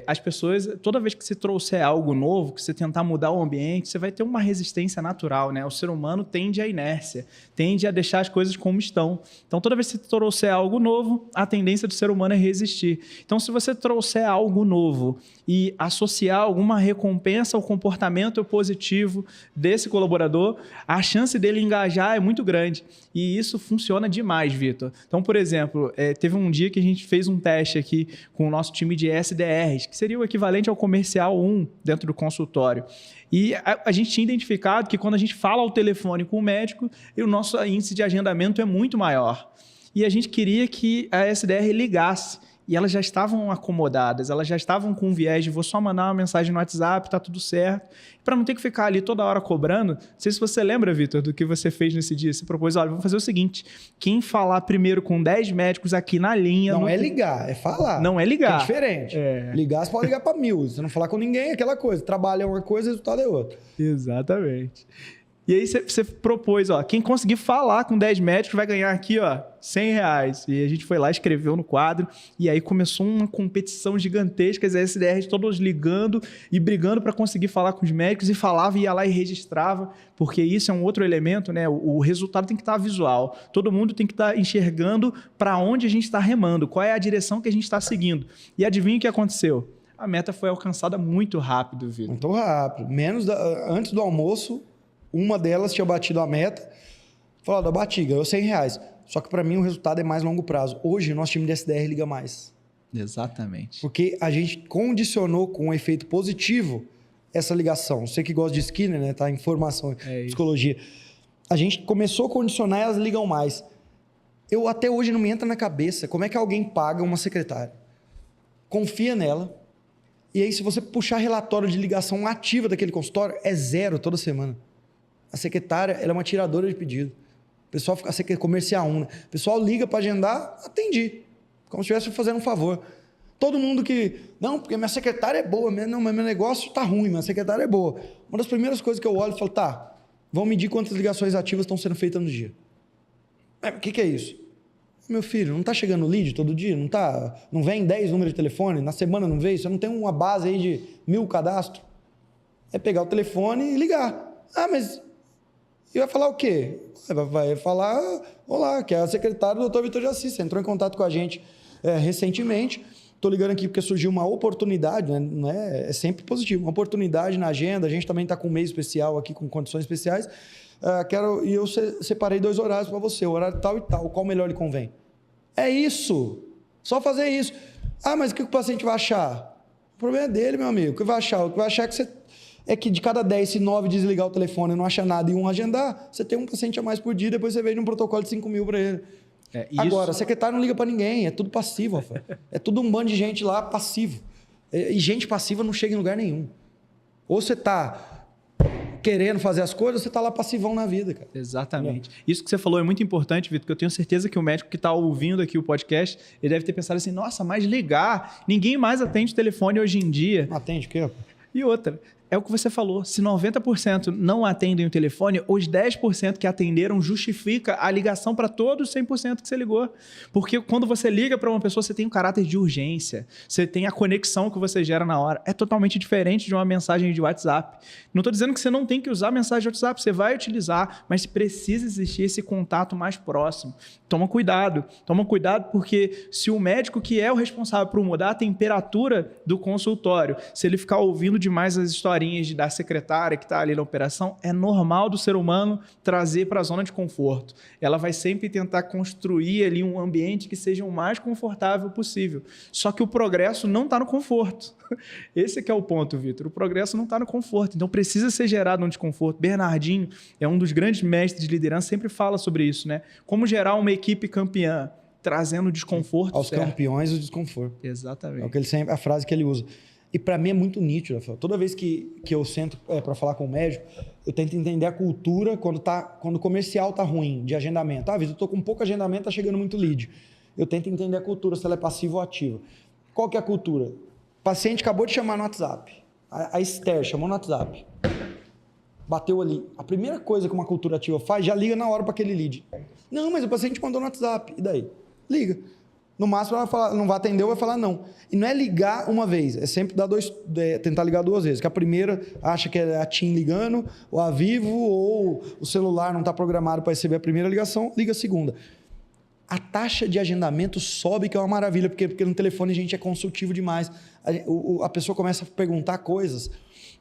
As pessoas, toda vez que você trouxer algo novo, que você tentar mudar o ambiente, você vai ter uma resistência natural, né? O ser humano tende à inércia, tende a deixar as coisas como estão. Então, toda vez que você trouxer algo novo, a tendência do ser humano é resistir. Então, se você trouxer algo novo e associar alguma recompensa ao comportamento positivo desse colaborador, a chance dele engajar é muito grande. E isso funciona demais, Vitor. Então, por exemplo, teve um dia que a gente fez um teste aqui com o nosso time de SDRs, que seria o equivalente ao comercial 1 dentro do consultório. E a gente tinha identificado que quando a gente fala ao telefone com o médico, o nosso índice de agendamento é muito maior. E a gente queria que a SDR ligasse. E elas já estavam acomodadas, elas já estavam com viés de vou só mandar uma mensagem no WhatsApp, tá tudo certo. Para não ter que ficar ali toda hora cobrando. Não sei se você lembra, Vitor, do que você fez nesse dia. Você propôs, olha, vamos fazer o seguinte, quem falar primeiro com 10 médicos aqui na linha... Não é ligar, é falar. Não é ligar. É diferente. Ligar, você pode ligar para 1000. Se não falar com ninguém, é aquela coisa. Trabalho é uma coisa, o resultado é outra. Exatamente. E aí você propôs, ó, quem conseguir falar com 10 médicos vai ganhar aqui, ó, R$100. E a gente foi lá, escreveu no quadro, e aí começou uma competição gigantesca, as SDRs todos ligando e brigando para conseguir falar com os médicos, e falava, ia lá e registrava, porque isso é um outro elemento, né? O resultado tem que estar visual. Todo mundo tem que estar enxergando para onde a gente está remando, qual é a direção que a gente está seguindo. E adivinha o que aconteceu? A meta foi alcançada muito rápido, Vitor. Muito rápido. Antes do almoço, uma delas tinha batido a meta, falou, eu bati, ganhou R$100. Só que para mim o resultado é mais longo prazo. Hoje o nosso time de SDR liga mais. Exatamente. Porque a gente condicionou com um efeito positivo essa ligação. Você que gosta de Skinner, né? Tá em formação, psicologia. A gente começou a condicionar e elas ligam mais. Eu até hoje não me entra na cabeça como é que alguém paga uma secretária. Confia nela. E aí se você puxar relatório de ligação ativa daquele consultório, é 0 toda semana. A secretária, ela é uma tiradora de pedido. O pessoal fica comercial 1, né? O pessoal liga para agendar, atendi. Como se estivesse fazendo um favor. Todo mundo que... Não, porque minha secretária é boa, mas meu negócio está ruim, minha secretária é boa. Uma das primeiras coisas que eu olho e falo, tá, vamos medir quantas ligações ativas estão sendo feitas no dia. O que é isso? Meu filho, não está chegando lead todo dia? Não vem 10 números de telefone? Na semana não vem? Você não tem uma base aí de 1000 cadastros? É pegar o telefone e ligar. Ah, mas... E vai falar o quê? Vai falar, olá, que é a secretária do Dr. Vitor de Assis. Você entrou em contato com a gente recentemente. Estou ligando aqui porque surgiu uma oportunidade, né? É sempre positivo, uma oportunidade na agenda. A gente também está com um mês especial aqui, com condições especiais. E eu separei 2 horários para você, o horário tal e tal. Qual melhor lhe convém? É isso. Só fazer isso. Ah, mas o que o paciente vai achar? O problema é dele, meu amigo. O que vai achar? O que vai achar é que de cada 10, se 9 desligar o telefone e não achar nada e 1 agendar, você tem um paciente a mais por dia, depois você vende um protocolo de 5 mil para ele. Agora, secretário não liga para ninguém, é tudo passivo, Rafael. É tudo um bando de gente lá passivo. E gente passiva não chega em lugar nenhum. Ou você está querendo fazer as coisas, ou você está lá passivão na vida, cara. Exatamente. Isso que você falou é muito importante, Vitor, porque eu tenho certeza que o médico que está ouvindo aqui o podcast, ele deve ter pensado assim, nossa, mas ligar, ninguém mais atende telefone hoje em dia. Não atende o quê? E outra... É o que você falou, se 90% não atendem o telefone, os 10% que atenderam justifica a ligação para todos os 100% que você ligou. Porque quando você liga para uma pessoa, você tem um caráter de urgência, você tem a conexão que você gera na hora. É totalmente diferente de uma mensagem de WhatsApp. Não estou dizendo que você não tem que usar mensagem de WhatsApp, você vai utilizar, mas precisa existir esse contato mais próximo. Toma cuidado porque se o médico que é o responsável por mudar a temperatura do consultório, se ele ficar ouvindo demais as histórias da secretária que está ali na operação, é normal do ser humano trazer para a zona de conforto. Ela vai sempre tentar construir ali um ambiente que seja o mais confortável possível. Só que o progresso não está no conforto. Esse que é o ponto, Vitor. O progresso não está no conforto. Então precisa ser gerado um desconforto. Bernardinho é um dos grandes mestres de liderança, sempre fala sobre isso, né? Como gerar uma equipe campeã, trazendo desconforto. Aos campeões o desconforto. Exatamente. A frase que ele usa. E para mim é muito nítido, Rafael. Toda vez que eu sento para falar com o médico, eu tento entender a cultura quando o comercial está ruim, de agendamento. Vitor, eu estou com pouco agendamento, está chegando muito lead. Eu tento entender a cultura, se ela é passiva ou ativa. Qual que é a cultura? O paciente acabou de chamar no WhatsApp. A Esther chamou no WhatsApp. Bateu ali. A primeira coisa que uma cultura ativa faz, já liga na hora para aquele lead. Não, mas o paciente mandou no WhatsApp. E daí? Liga. No máximo, ela vai falar, não vai atender ou vai falar não. E não é ligar uma vez, é sempre tentar ligar 2 vezes. Que a primeira acha que é a TIM ligando, ou a Vivo, ou o celular não está programado para receber a primeira ligação, liga a segunda. A taxa de agendamento sobe, que é uma maravilha, porque no telefone a gente é consultivo demais. A pessoa começa a perguntar coisas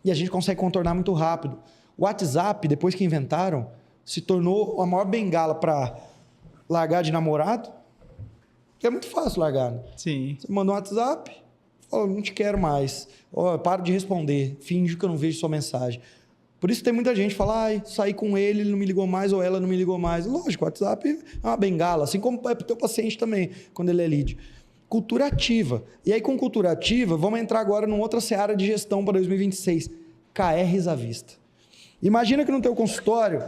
e a gente consegue contornar muito rápido. O WhatsApp, depois que inventaram, se tornou a maior bengala para largar de namorado. Que é muito fácil largar, né? Sim. Você manda um WhatsApp, fala, não te quero mais. Paro de responder, finge que eu não vejo sua mensagem. Por isso tem muita gente que fala, saí com ele não me ligou mais, ou ela não me ligou mais. Lógico, o WhatsApp é uma bengala, assim como é para o teu paciente também, quando ele é lead. Cultura ativa. E aí, com cultura ativa, vamos entrar agora numa outra seara de gestão para 2026. KRs à vista. Imagina que no teu consultório,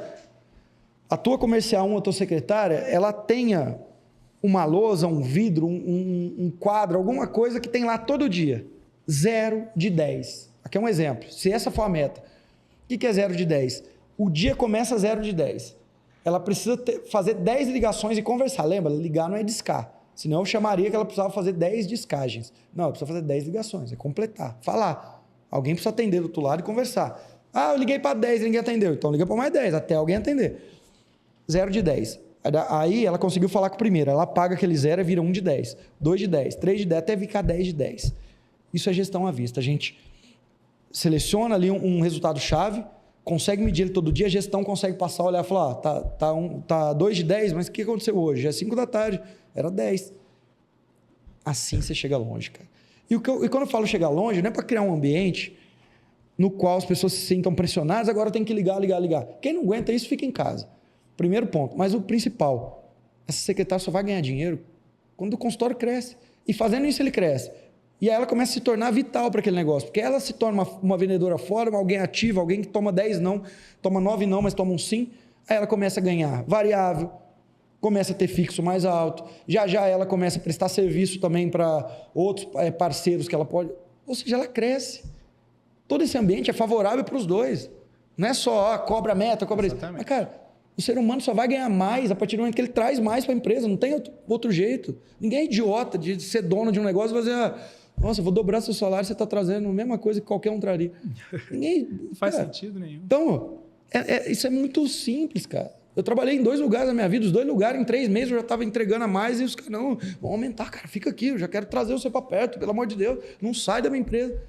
a tua comercial 1, a tua secretária, ela tenha uma lousa, um vidro, um quadro, alguma coisa que tem lá todo dia. 0 de 10. Aqui é um exemplo. Se essa for a meta. O que é 0 de 10? O dia começa 0 de 10. Ela precisa fazer 10 ligações e conversar. Lembra? Ligar não é discar. Senão eu chamaria que ela precisava fazer 10 discagens. Não, ela precisa fazer 10 ligações. É completar. Falar. Alguém precisa atender do outro lado e conversar. Eu liguei para 10 e ninguém atendeu. Então liga para mais 10, até alguém atender. 0 de 10. Aí ela conseguiu falar com o primeiro, ela apaga aquele 0 e vira 1 de 10, 2 de 10, 3 de 10, até ficar 10 de 10. Isso é gestão à vista. A gente seleciona ali um resultado-chave, consegue medir ele todo dia, a gestão consegue passar, olhar e falar, tá 2 de 10, mas o que aconteceu hoje? É 5 da tarde, era 10. Assim você chega longe, cara. E quando eu falo chegar longe, não é para criar um ambiente no qual as pessoas se sintam pressionadas, agora tem que ligar. Quem não aguenta isso, fica em casa. Primeiro ponto. Mas o principal, essa secretária só vai ganhar dinheiro quando o consultório cresce. E fazendo isso, ele cresce. E aí ela começa a se tornar vital para aquele negócio. Porque ela se torna uma vendedora fora, alguém ativa, alguém que toma 10 não, toma 9 não, mas toma um sim. Aí ela começa a ganhar variável, começa a ter fixo mais alto, já ela começa a prestar serviço também para outros parceiros que ela pode, ou seja, ela cresce. Todo esse ambiente é favorável para os dois. Não é só cobra meta, cobra isso. Mas, cara, o ser humano só vai ganhar mais a partir do momento que ele traz mais para a empresa. Não tem outro jeito. Ninguém é idiota de ser dono de um negócio e fazer, nossa, eu vou dobrar seu salário, você está trazendo a mesma coisa que qualquer um traria. Ninguém... Não faz sentido nenhum. Então, isso é muito simples, cara. Eu trabalhei em 2 lugares na minha vida, os 2 lugares, em 3 meses eu já estava entregando a mais e os caras, não, vão aumentar, cara, fica aqui, eu já quero trazer você para perto, pelo amor de Deus, não sai da minha empresa.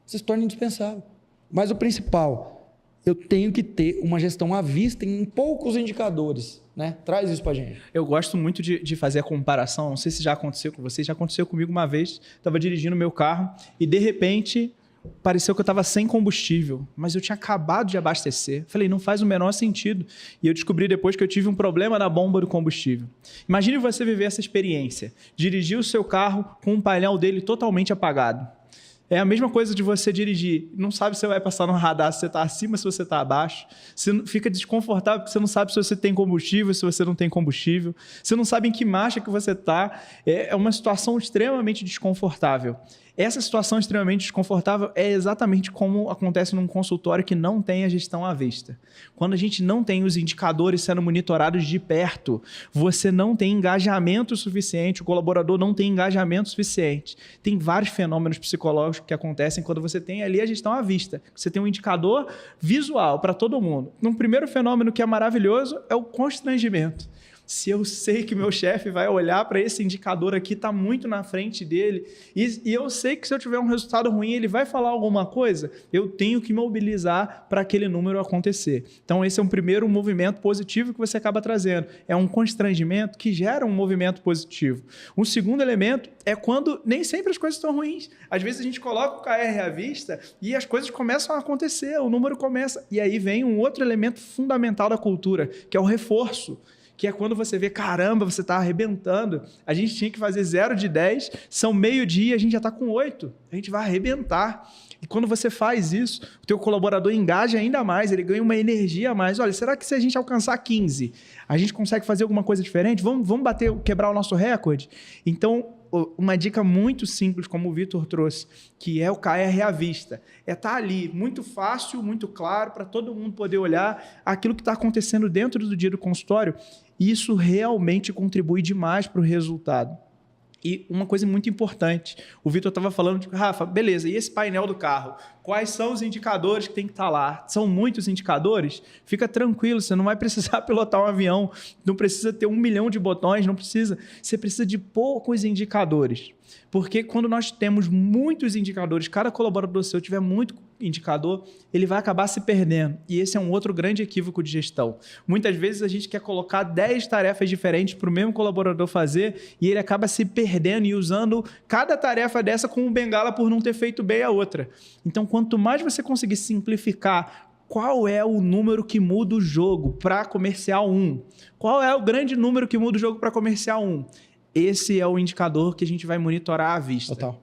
Você se torna indispensável. Mas o principal, eu tenho que ter uma gestão à vista em poucos indicadores, né? Traz isso pra gente. Eu gosto muito de fazer a comparação, não sei se já aconteceu com vocês, já aconteceu comigo uma vez, estava dirigindo meu carro e de repente pareceu que eu estava sem combustível, mas eu tinha acabado de abastecer. Falei, não faz o menor sentido. E eu descobri depois que eu tive um problema na bomba do combustível. Imagine você viver essa experiência, dirigir o seu carro com um painel dele totalmente apagado. É a mesma coisa de você dirigir. Não sabe se você vai passar no radar, se você está acima, se você está abaixo. Você fica desconfortável porque você não sabe se você tem combustível, se você não tem combustível. Você não sabe em que marcha que você está. É uma situação extremamente desconfortável. Essa situação extremamente desconfortável é exatamente como acontece num consultório que não tem a gestão à vista. Quando a gente não tem os indicadores sendo monitorados de perto, você não tem engajamento suficiente, o colaborador não tem engajamento suficiente. Tem vários fenômenos psicológicos que acontecem quando você tem ali a gestão à vista. Você tem um indicador visual para todo mundo. Um primeiro fenômeno que é maravilhoso é o constrangimento. Se eu sei que meu chefe vai olhar para esse indicador aqui, está muito na frente dele, e eu sei que se eu tiver um resultado ruim, ele vai falar alguma coisa, eu tenho que mobilizar para aquele número acontecer. Então, esse é um primeiro movimento positivo que você acaba trazendo. É um constrangimento que gera um movimento positivo. Um segundo elemento é quando nem sempre as coisas estão ruins. Às vezes a gente coloca o KR à vista e as coisas começam a acontecer, o número começa. E aí vem um outro elemento fundamental da cultura, que é o reforço. Que é quando você vê, caramba, você está arrebentando. A gente tinha que fazer 0 de 10, são meio-dia, a gente já está com 8. A gente vai arrebentar. E quando você faz isso, o teu colaborador engaja ainda mais, ele ganha uma energia a mais. Olha, será que se a gente alcançar 15, a gente consegue fazer alguma coisa diferente? Vamos quebrar o nosso recorde? Então, uma dica muito simples, como o Vitor trouxe, que é o KR à vista. É estar ali, muito fácil, muito claro, para todo mundo poder olhar aquilo que está acontecendo dentro do dia do consultório. E isso realmente contribui demais para o resultado. E uma coisa muito importante, o Vitor estava falando, Rafa, beleza, e esse painel do carro? Quais são os indicadores que tem que estar lá? São muitos indicadores? Fica tranquilo, você não vai precisar pilotar um avião, não precisa ter 1 milhão de botões, não precisa. Você precisa de poucos indicadores. Porque quando nós temos muitos indicadores, cada colaborador seu tiver muito indicador, ele vai acabar se perdendo. E esse é um outro grande equívoco de gestão. Muitas vezes a gente quer colocar 10 tarefas diferentes para o mesmo colaborador fazer e ele acaba se perdendo e usando cada tarefa dessa como bengala por não ter feito bem a outra. Então, quanto mais você conseguir simplificar qual é o número que muda o jogo para comercial 1, qual é o grande número que muda o jogo para comercial 1, esse é o indicador que a gente vai monitorar à vista. Total.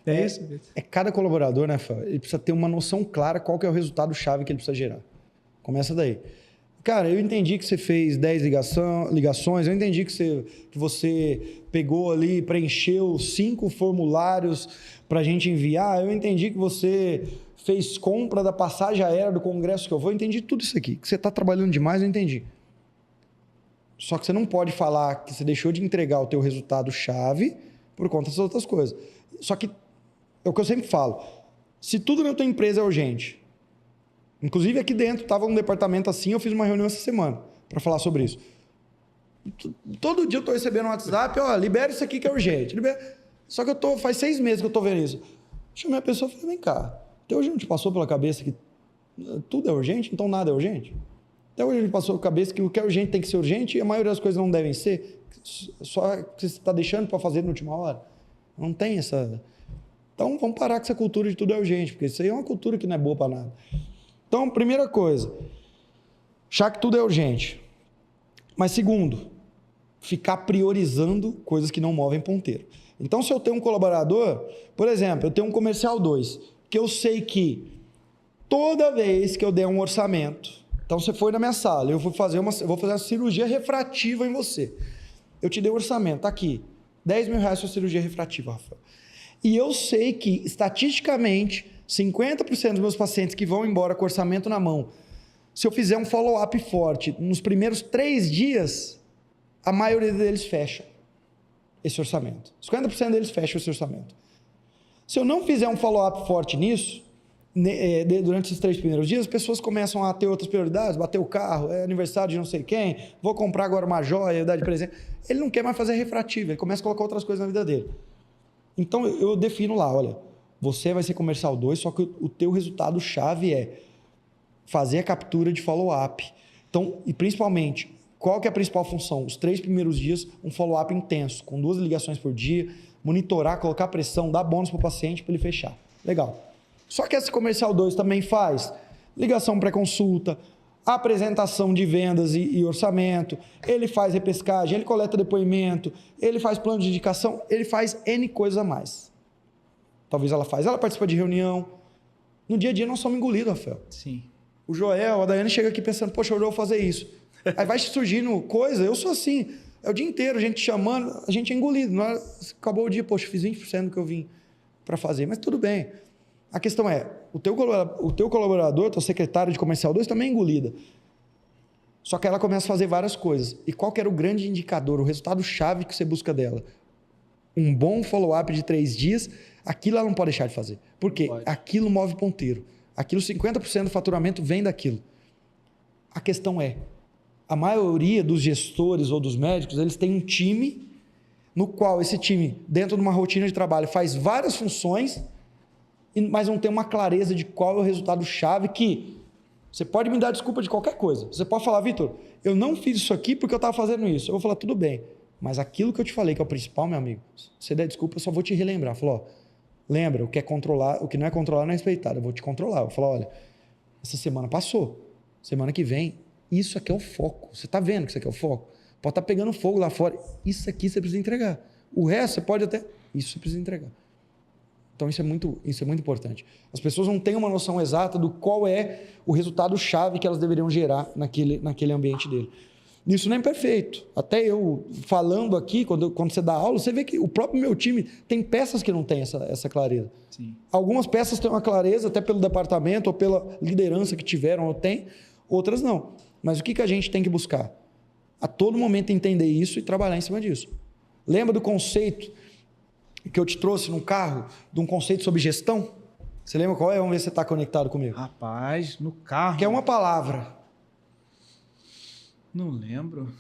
É isso? É cada colaborador, né, Fábio? Ele precisa ter uma noção clara qual que é o resultado-chave que ele precisa gerar. Começa daí. Cara, eu entendi que você fez 10 ligações, eu entendi que você pegou ali, preencheu 5 formulários para a gente enviar, eu entendi que você fez compra da passagem aérea do congresso que eu vou, eu entendi tudo isso aqui. Que você está trabalhando demais, eu entendi. Só que você não pode falar que você deixou de entregar o teu resultado-chave por conta dessas outras coisas. Só que é o que eu sempre falo. Se tudo na tua empresa é urgente, inclusive aqui dentro, estava um departamento assim, eu fiz uma reunião essa semana para falar sobre isso. Todo dia eu estou recebendo um WhatsApp, ó, libera isso aqui que é urgente. Só que faz 6 meses que eu estou vendo isso. Chamei a pessoa e falei, vem cá, até hoje não te passou pela cabeça que tudo é urgente, então nada é urgente? Até hoje a gente passou a cabeça que o que é urgente tem que ser urgente e a maioria das coisas não devem ser, só que você está deixando para fazer na última hora. Não tem essa... Então vamos parar com essa cultura de tudo é urgente, porque isso aí é uma cultura que não é boa para nada. Então, primeira coisa, achar que tudo é urgente. Mas segundo, ficar priorizando coisas que não movem ponteiro. Então, se eu tenho um colaborador, por exemplo, eu tenho um comercial 2, que eu sei que toda vez que eu der um orçamento, Então você foi na minha sala, eu vou fazer uma cirurgia refrativa em você. Eu te dei o orçamento, tá aqui, R$10.000 sua cirurgia refrativa, Rafael. E eu sei que, estatisticamente, 50% dos meus pacientes que vão embora com orçamento na mão, se eu fizer um follow-up forte, nos primeiros 3 dias, a maioria deles fecha esse orçamento. 50% deles fecham esse orçamento. Se eu não fizer um follow-up forte nisso, durante esses 3 primeiros dias, as pessoas começam a ter outras prioridades, bater o carro, é aniversário de não sei quem, vou comprar agora uma joia, dar de presente. Ele não quer mais fazer refrativo, ele começa a colocar outras coisas na vida dele. Então eu defino lá, olha, você vai ser comercial 2, só que o teu resultado-chave é fazer a captura de follow-up. Então, e principalmente, qual que é a principal função? Os 3 primeiros dias, um follow-up intenso, com 2 ligações por dia, monitorar, colocar pressão, dar bônus para o paciente para ele fechar. Legal. Só que esse comercial 2 também faz ligação pré-consulta, apresentação de vendas e orçamento, ele faz repescagem, ele coleta depoimento, ele faz plano de indicação, ele faz N coisas a mais. Talvez ela participa de reunião. No dia a dia nós somos engolidos, Rafael. Sim. O Joel, a Daiane chega aqui pensando, poxa, eu vou fazer isso. Aí vai surgindo coisa, eu sou assim, é o dia inteiro, a gente chamando, a gente é engolido. Acabou o dia, poxa, fiz 20% do que eu vim para fazer, mas tudo bem. A questão é, o teu colaborador, teu secretário de comercial 2 também é engolida. Só que ela começa a fazer várias coisas. E qual que era o grande indicador, o resultado-chave que você busca dela? Um bom follow-up de 3 dias, aquilo ela não pode deixar de fazer. Por quê? Aquilo move ponteiro. Aquilo, 50% do faturamento vem daquilo. A questão é, a maioria dos gestores ou dos médicos, eles têm um time no qual esse time, dentro de uma rotina de trabalho, faz várias funções, mas não tem uma clareza de qual é o resultado-chave que você pode me dar desculpa de qualquer coisa. Você pode falar, Vitor, eu não fiz isso aqui porque eu estava fazendo isso. Eu vou falar, tudo bem, mas aquilo que eu te falei que é o principal, meu amigo, se você der desculpa, eu só vou te relembrar. Eu falo, ó, lembra, o que não é controlar não é respeitado, eu vou te controlar. Eu vou falar, olha, essa semana passou, semana que vem, isso aqui é o foco. Você está vendo que isso aqui é o foco? Pode estar pegando fogo lá fora, isso aqui você precisa entregar. O resto você pode até, isso você precisa entregar. Então, isso é muito importante. As pessoas não têm uma noção exata do qual é o resultado-chave que elas deveriam gerar naquele ambiente dele. Isso não é perfeito. Até eu falando aqui, quando você dá aula, você vê que o próprio meu time tem peças que não têm essa clareza. Sim. Algumas peças têm uma clareza, até pelo departamento ou pela liderança que tiveram ou tem, outras não. Mas o que a gente tem que buscar? A todo momento entender isso e trabalhar em cima disso. Lembra do conceito que eu te trouxe no carro, de um conceito sobre gestão? Você lembra qual é? Vamos ver se você está conectado comigo. Rapaz, no carro... Que é uma palavra. Não lembro.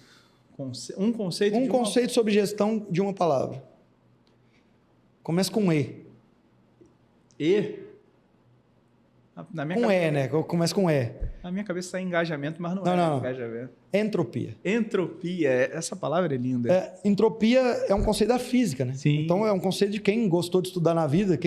Um conceito Um conceito sobre gestão de uma palavra. Começa com E. E? Na minha com cabeça... E, né? Começa com E. Na minha cabeça é engajamento, mas não é engajamento. Entropia. Entropia. Essa palavra é linda. Entropia é um conceito da física, né? Sim. Então é um conceito de quem gostou de estudar na vida.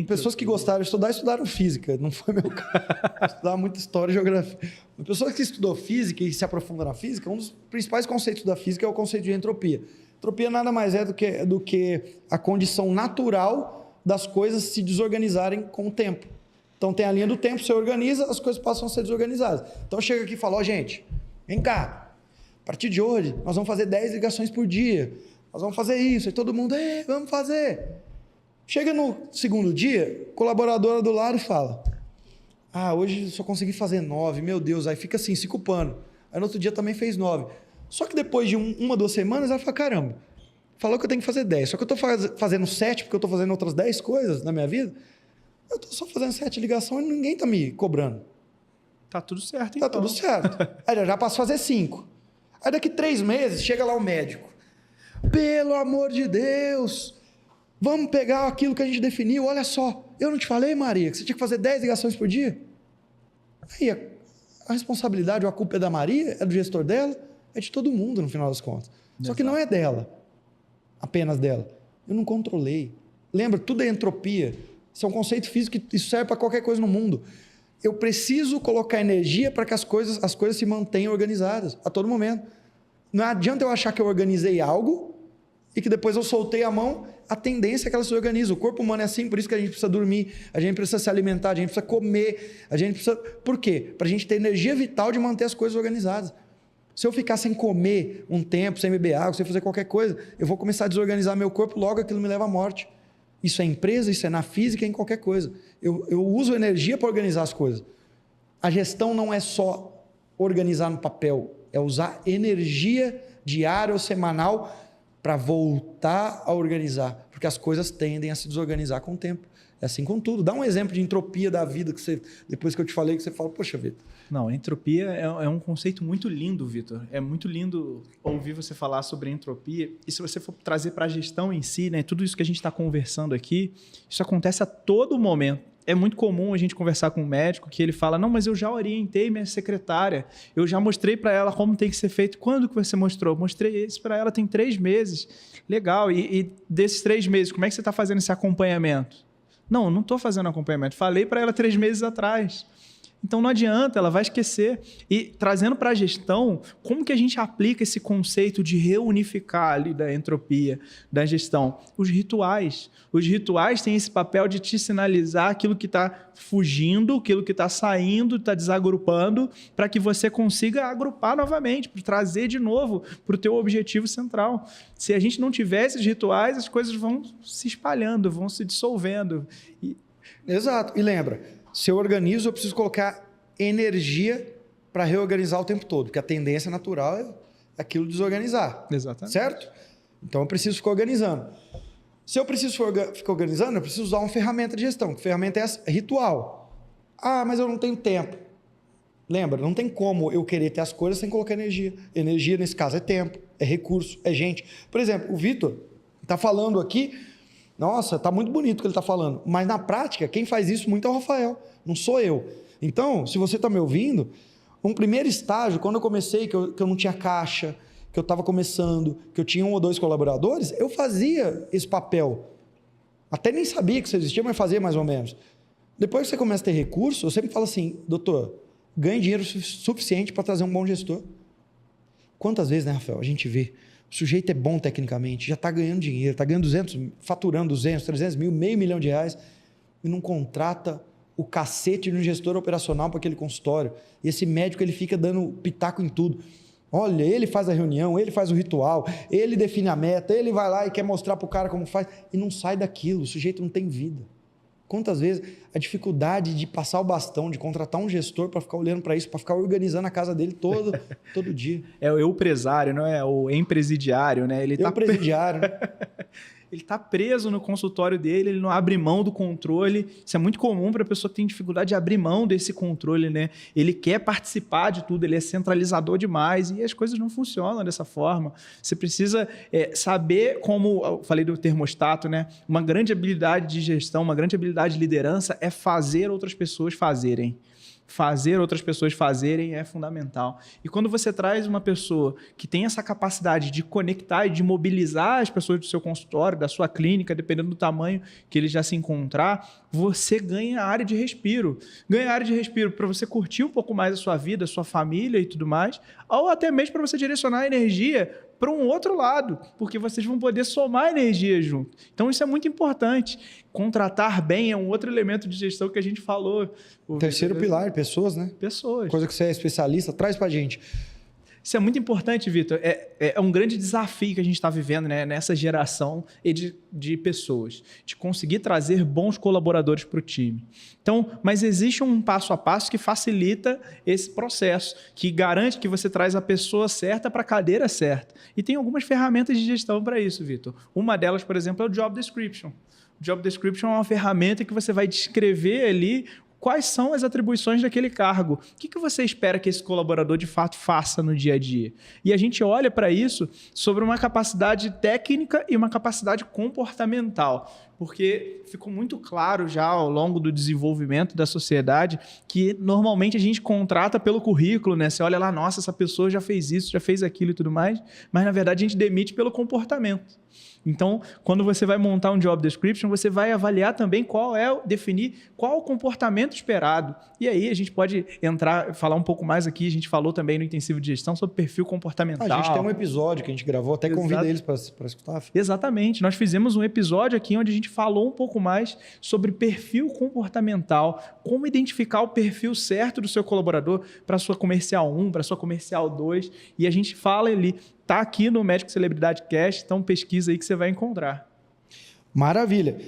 Pessoas que gostaram de estudar, estudaram física. Não foi meu caso. Estudava muita história e geografia. Pessoas que estudou física e se aprofunda na física, um dos principais conceitos da física é o conceito de entropia. Entropia nada mais é do que a condição natural das coisas se desorganizarem com o tempo. Então tem a linha do tempo, você organiza, as coisas passam a ser desorganizadas. Então chega aqui e fala, gente, vem cá, a partir de hoje nós vamos fazer 10 ligações por dia, nós vamos fazer isso, aí todo mundo, vamos fazer. Chega no segundo dia, colaboradora do lado fala, hoje só consegui fazer 9, meu Deus, aí fica assim, se culpando. Aí no outro dia também fez 9. Só que depois de 1, 2 semanas, ela fala, caramba, falou que eu tenho que fazer 10, só que eu estou fazendo 7 porque eu estou fazendo outras 10 coisas na minha vida. Eu estou só fazendo 7 ligações e ninguém está me cobrando. Tá tudo certo, então. Tá tudo certo. Aí já passo a fazer 5. Aí daqui 3 meses, chega lá o médico. Pelo amor de Deus, vamos pegar aquilo que a gente definiu. Olha só, eu não te falei, Maria, que você tinha que fazer 10 ligações por dia? Aí a responsabilidade ou a culpa é da Maria, é do gestor dela, é de todo mundo no final das contas. Só que não é dela, apenas dela. Eu não controlei. Lembra, tudo é entropia. Isso é um conceito físico que isso serve para qualquer coisa no mundo. Eu preciso colocar energia para que as coisas se mantenham organizadas a todo momento. Não adianta eu achar que eu organizei algo e que depois eu soltei a mão a tendência é que ela se organiza. O corpo humano é assim, por isso que a gente precisa dormir, a gente precisa se alimentar, a gente precisa comer, a gente precisa... Por quê? Para a gente ter energia vital de manter as coisas organizadas. Se eu ficar sem comer um tempo, sem beber água, sem fazer qualquer coisa, eu vou começar a desorganizar meu corpo, logo aquilo me leva à morte. Isso é empresa, isso é na física, em qualquer coisa. Eu uso energia para organizar as coisas. A gestão não é só organizar no papel, é usar energia diária ou semanal para voltar a organizar, porque as coisas tendem a se desorganizar com o tempo. É assim com tudo. Dá um exemplo de entropia da vida, que você, depois que eu te falei, que você fala, poxa, Vitor. Não, entropia é um conceito muito lindo, Vitor. É muito lindo ouvir você falar sobre entropia. E se você for trazer para a gestão em si, né, tudo isso que a gente está conversando aqui, isso acontece a todo momento. É muito comum a gente conversar com um médico que ele fala, não, mas eu já orientei minha secretária, eu já mostrei para ela como tem que ser feito. Quando que você mostrou? Mostrei isso para ela tem 3 meses. Legal, e desses 3 meses, como é que você está fazendo esse acompanhamento? Não estou fazendo acompanhamento. Falei para ela 3 meses atrás. Então não adianta, ela vai esquecer. E trazendo para a gestão, como que a gente aplica esse conceito de reunificar ali da entropia da gestão? Os rituais. Os rituais têm esse papel de te sinalizar aquilo que está fugindo, aquilo que está saindo, está desagrupando, para que você consiga agrupar novamente, para trazer de novo para o teu objetivo central. Se a gente não tiver esses rituais, as coisas vão se espalhando, vão se dissolvendo. Exato. E lembra, se eu organizo, eu preciso colocar energia para reorganizar o tempo todo, porque a tendência natural é aquilo desorganizar. Exatamente. Certo? Então eu preciso ficar organizando. Se eu preciso ficar organizando, eu preciso usar uma ferramenta de gestão. Que ferramenta é essa? É ritual. Ah, mas eu não tenho tempo. Lembra, não tem como eu querer ter as coisas sem colocar energia. Energia, nesse caso, é tempo, é recurso, é gente. Por exemplo, o Vitor está falando aqui, nossa, está muito bonito o que ele está falando, mas na prática, quem faz isso muito é o Rafael, não sou eu. Então, se você está me ouvindo, um primeiro estágio, quando eu comecei, que eu não tinha caixa, que eu estava começando, que eu tinha 1 ou 2 colaboradores, eu fazia esse papel. Até nem sabia que isso existia, mas fazia mais ou menos. Depois que você começa a ter recurso, eu sempre falo assim, doutor, ganhe dinheiro suficiente para trazer um bom gestor. Quantas vezes, né, Rafael, a gente vê, o sujeito é bom tecnicamente, já está ganhando dinheiro, está ganhando 200, faturando 200, 300 mil, R$500 mil e não contrata o cacete de um gestor operacional para aquele consultório. E esse médico, ele fica dando pitaco em tudo. Olha, ele faz a reunião, ele faz o ritual, ele define a meta, ele vai lá e quer mostrar para o cara como faz e não sai daquilo, o sujeito não tem vida. Quantas vezes a dificuldade de passar o bastão, de contratar um gestor para ficar olhando para isso, para ficar organizando a casa dele todo dia. É o empresário, não é? O empresidiário, né? Ele tá presidiário. Ele está preso no consultório dele, ele não abre mão do controle. Isso é muito comum para a pessoa que tem dificuldade de abrir mão desse controle, né? Ele quer participar de tudo, ele é centralizador demais e as coisas não funcionam dessa forma. Você precisa saber como... Eu falei do termostato, né? Uma grande habilidade de gestão, uma grande habilidade de liderança é fazer outras pessoas fazerem. Fazer outras pessoas fazerem é fundamental. E quando você traz uma pessoa que tem essa capacidade de conectar e de mobilizar as pessoas do seu consultório, da sua clínica, dependendo do tamanho que ele já se encontrar, você ganha área de respiro. Ganha área de respiro para você curtir um pouco mais a sua vida, a sua família e tudo mais, ou até mesmo para você direcionar a energia para um outro lado, porque vocês vão poder somar energia junto. Então, isso é muito importante. Contratar bem é um outro elemento de gestão que a gente falou. O terceiro pilar, pessoas, né? Pessoas. Coisa que você é especialista, traz pra gente. Isso é muito importante, Vitor. É um grande desafio que a gente está vivendo, né, nessa geração de pessoas, de conseguir trazer bons colaboradores para o time. Então, mas existe um passo a passo que facilita esse processo, que garante que você traz a pessoa certa para a cadeira certa. E tem algumas ferramentas de gestão para isso, Vitor. Uma delas, por exemplo, é o Job Description. O Job Description é uma ferramenta que você vai descrever ali quais são as atribuições daquele cargo. O que você espera que esse colaborador de fato faça no dia a dia? E a gente olha para isso sobre uma capacidade técnica e uma capacidade comportamental. porque ficou muito claro já ao longo do desenvolvimento da sociedade que normalmente a gente contrata pelo currículo, né? Você olha lá, nossa, essa pessoa já fez isso, já fez aquilo e tudo mais, mas na verdade a gente demite pelo comportamento. Então, quando você vai montar um job description, você vai avaliar também definir qual o comportamento esperado. E aí a gente pode falar um pouco mais aqui, a gente falou também no intensivo de gestão sobre perfil comportamental. A gente tem um episódio que a gente gravou, até convida eles para escutar. Exatamente, nós fizemos um episódio aqui onde a gente falou um pouco mais sobre perfil comportamental, como identificar o perfil certo do seu colaborador para a sua comercial 1, para a sua comercial 2, e a gente fala ali. Está aqui no Médico Celebridade Cast, então pesquisa aí que você vai encontrar. Maravilha.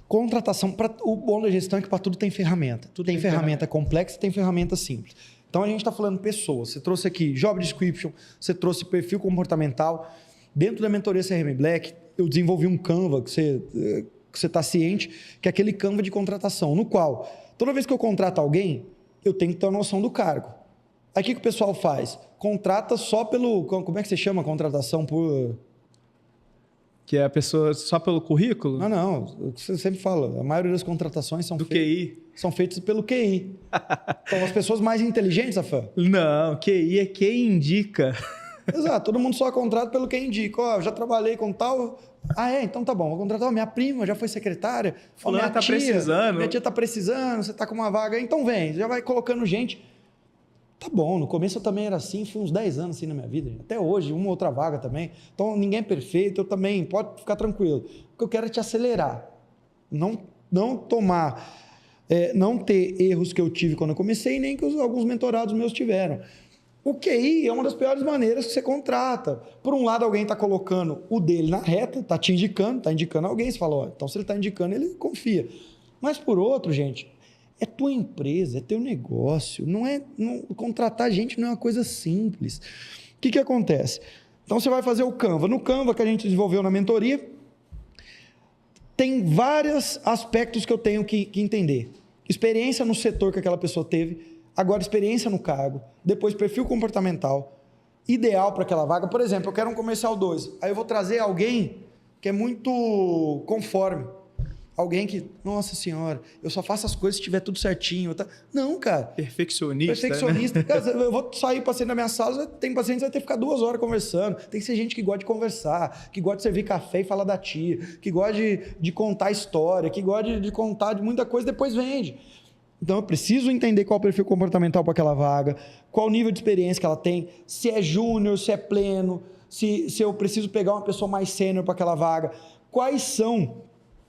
Contratação, o bom da gestão é que para tudo tem ferramenta. Tudo tem ferramenta complexa, tem ferramenta simples. Então a gente está falando pessoas. Você trouxe aqui job description, você trouxe perfil comportamental. Dentro da mentoria CRM Black, eu desenvolvi um Canva que você está ciente, que é aquele Canva de contratação, no qual toda vez que eu contrato alguém, eu tenho que ter uma noção do cargo. Aí o que o pessoal faz? Contrata só pelo... Como é que você chama a contratação por... Que é a pessoa só pelo currículo? Não. O que você sempre fala. A maioria das contratações são feitas pelo QI. Então, as pessoas mais inteligentes, Rafael? Não, QI é quem indica. Exato. Todo mundo só contrata pelo que indica. Eu já trabalhei com tal... Então tá bom. Vou contratar minha prima, já foi secretária. Fulana tá precisando. Minha tia tá precisando, você tá com uma vaga. Então vem, já vai colocando gente... Tá bom, no começo eu também era assim, fui uns 10 anos assim na minha vida, até hoje, uma outra vaga também. Então ninguém é perfeito, eu também, pode ficar tranquilo. O que eu quero é te acelerar, não tomar, não ter erros que eu tive quando eu comecei, nem que alguns mentorados meus tiveram. O QI é uma das piores maneiras que você contrata. Por um lado, alguém está colocando o dele na reta, está te indicando, está indicando alguém, você fala, então se ele está indicando, ele confia. Mas por outro, gente... É tua empresa, é teu negócio. Contratar gente não é uma coisa simples. O que acontece? Então, você vai fazer o Canva. No Canva que a gente desenvolveu na mentoria, tem vários aspectos que eu tenho que entender. Experiência no setor que aquela pessoa teve, agora experiência no cargo, depois perfil comportamental, ideal para aquela vaga. Por exemplo, eu quero um comercial 2. Aí eu vou trazer alguém que é muito conforme. Alguém que, nossa senhora, eu só faço as coisas se tiver tudo certinho. Tá? Não, cara. Perfeccionista. Né? Cara, eu vou sair paciente na minha sala, tem paciente que vai ter que ficar 2 horas conversando. Tem que ser gente que gosta de conversar, que gosta de servir café e falar da tia, que gosta de contar história, que gosta de contar de muita coisa e depois vende. Então, eu preciso entender qual é o perfil comportamental para aquela vaga, qual o nível de experiência que ela tem, se é júnior, se é pleno, se eu preciso pegar uma pessoa mais sênior para aquela vaga. Quais são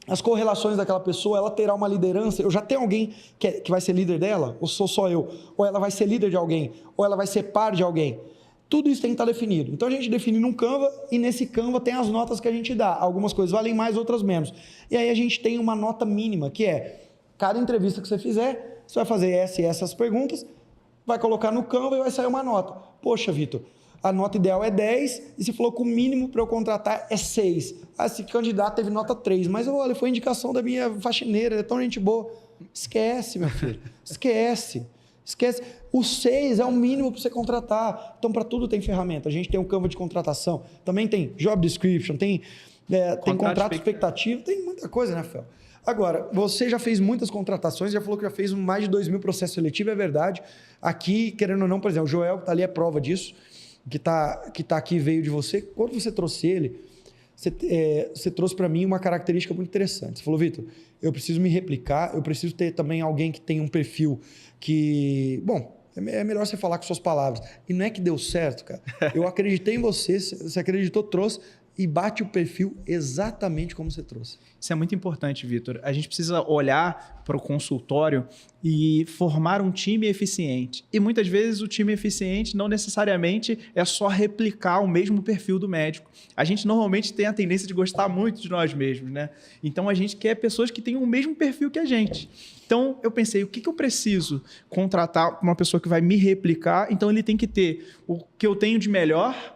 as correlações daquela pessoa? Ela terá uma liderança? Eu já tenho alguém que vai ser líder dela? Ou sou só eu? Ou ela vai ser líder de alguém? Ou ela vai ser par de alguém? Tudo isso tem que estar definido. Então, a gente define num Canva e nesse Canva tem as notas que a gente dá. Algumas coisas valem mais, outras menos. E aí a gente tem uma nota mínima, que é cada entrevista que você fizer, você vai fazer essas perguntas, vai colocar no Canva e vai sair uma nota. Poxa, Vitor, a nota ideal é 10 e você falou que o mínimo para eu contratar é 6. Esse candidato teve nota 3, mas olha, foi indicação da minha faxineira, é tão gente boa. Esquece, meu filho, esquece. O 6 é o mínimo para você contratar. Então, para tudo tem ferramenta. A gente tem um Canva de contratação, também tem job description, tem contrato expectativo, tem muita coisa, né, Fel? Agora, você já fez muitas contratações, já falou que já fez mais de 2.000 processos seletivos, é verdade. Aqui, querendo ou não, por exemplo, o Joel, que está ali, é prova disso. Que tá aqui veio de você. Quando você trouxe ele, você trouxe para mim uma característica muito interessante. Você falou, Vitor, eu preciso me replicar, eu preciso ter também alguém que tenha um perfil que... Bom, é melhor você falar com suas palavras. E não é que deu certo, cara. Eu acreditei em você, você acreditou, trouxe e bate o perfil exatamente como você trouxe. Isso é muito importante, Vitor. A gente precisa olhar para o consultório e formar um time eficiente. E muitas vezes o time eficiente não necessariamente é só replicar o mesmo perfil do médico. A gente normalmente tem a tendência de gostar muito de nós mesmos, né? Então a gente quer pessoas que tenham o mesmo perfil que a gente. Então eu pensei, o que eu preciso contratar uma pessoa que vai me replicar? Então ele tem que ter o que eu tenho de melhor,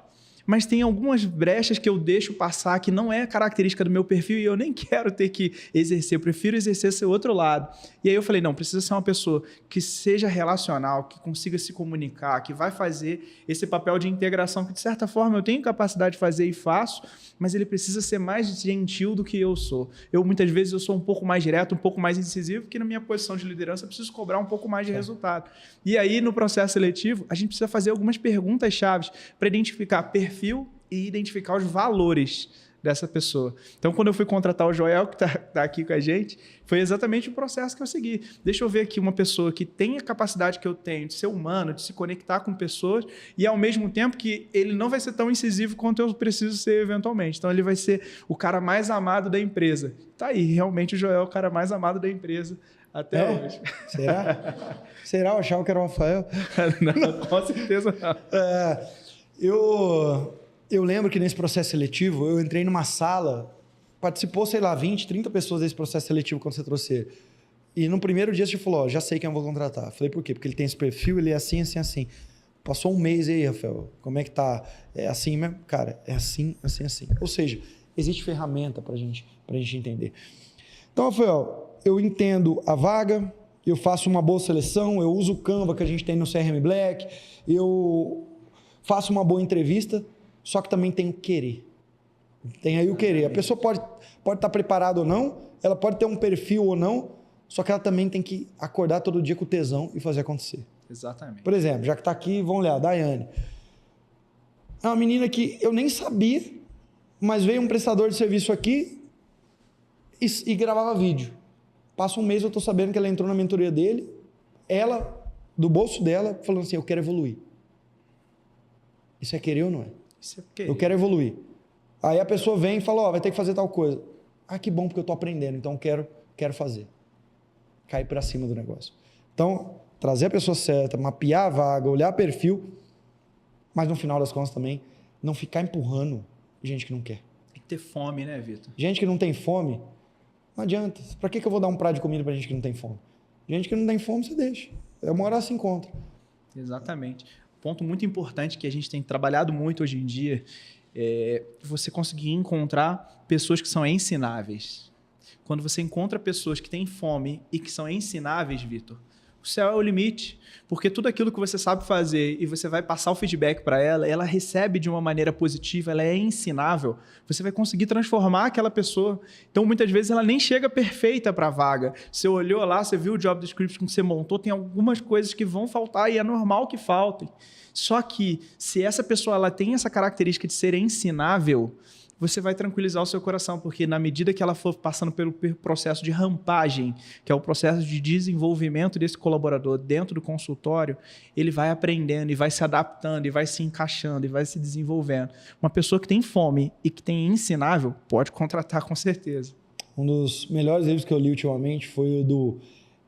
mas tem algumas brechas que eu deixo passar que não é característica do meu perfil e eu nem quero ter que exercer, eu prefiro exercer esse outro lado. E aí eu falei, não, precisa ser uma pessoa que seja relacional, que consiga se comunicar, que vai fazer esse papel de integração, que de certa forma eu tenho capacidade de fazer e faço, mas ele precisa ser mais gentil do que eu sou. Muitas vezes eu sou um pouco mais direto, um pouco mais incisivo, que na minha posição de liderança eu preciso cobrar um pouco mais de resultado. E aí, no processo seletivo, a gente precisa fazer algumas perguntas-chave para identificar perfil e identificar os valores dessa pessoa. Então, quando eu fui contratar o Joel, que está aqui com a gente, foi exatamente o processo que eu segui. Deixa eu ver aqui uma pessoa que tem a capacidade que eu tenho de ser humano, de se conectar com pessoas e, ao mesmo tempo, que ele não vai ser tão incisivo quanto eu preciso ser eventualmente. Então, ele vai ser o cara mais amado da empresa. Tá aí, realmente o Joel é o cara mais amado da empresa até hoje. Será? Será? Eu achava que era o Rafael. Não, com certeza não. Eu lembro que nesse processo seletivo, eu entrei numa sala, participou, sei lá, 20, 30 pessoas desse processo seletivo quando você trouxe ele. E no primeiro dia você falou, já sei quem eu vou contratar. Falei, por quê? Porque ele tem esse perfil, ele é assim, assim, assim. Passou um mês aí, Rafael, como é que tá? É assim mesmo? Cara, é assim, assim, assim. Ou seja, existe ferramenta pra gente entender. Então, Rafael, eu entendo a vaga, eu faço uma boa seleção, eu uso o Canva que a gente tem no CRM Black, eu faço uma boa entrevista, só que também tem o querer. Tem aí o querer. A pessoa pode estar preparada ou não, ela pode ter um perfil ou não, só que ela também tem que acordar todo dia com tesão e fazer acontecer. Exatamente. Por exemplo, já que está aqui, vamos olhar, a Daiane. É uma menina que eu nem sabia, mas veio um prestador de serviço aqui e gravava vídeo. Passa um mês, eu estou sabendo que ela entrou na mentoria dele, ela, do bolso dela, falando assim, eu quero evoluir. Isso é querer ou não é? Isso é querer. Eu quero evoluir. Aí a pessoa vem e fala, vai ter que fazer tal coisa. Ah, que bom, porque eu estou aprendendo, então quero fazer. Cair para cima do negócio. Então, trazer a pessoa certa, mapear a vaga, olhar perfil, mas no final das contas também, não ficar empurrando gente que não quer. Tem que ter fome, né, Vitor? Gente que não tem fome, não adianta. Para que eu vou dar um prato de comida para gente que não tem fome? Gente que não tem fome, você deixa. Uma hora se encontra. Exatamente. Ponto muito importante que a gente tem trabalhado muito hoje em dia é você conseguir encontrar pessoas que são ensináveis. Quando você encontra pessoas que têm fome e que são ensináveis, Vitor, o céu é o limite, porque tudo aquilo que você sabe fazer e você vai passar o feedback para ela, ela recebe de uma maneira positiva, ela é ensinável, você vai conseguir transformar aquela pessoa. Então, muitas vezes, ela nem chega perfeita para a vaga. Você olhou lá, você viu o job description que você montou, tem algumas coisas que vão faltar e é normal que faltem. Só que, se essa pessoa ela tem essa característica de ser ensinável, você vai tranquilizar o seu coração, porque na medida que ela for passando pelo processo de rampagem, que é o processo de desenvolvimento desse colaborador dentro do consultório, ele vai aprendendo e vai se adaptando e vai se encaixando e vai se desenvolvendo. Uma pessoa que tem fome e que tem ensinável, pode contratar com certeza. Um dos melhores livros que eu li ultimamente foi o do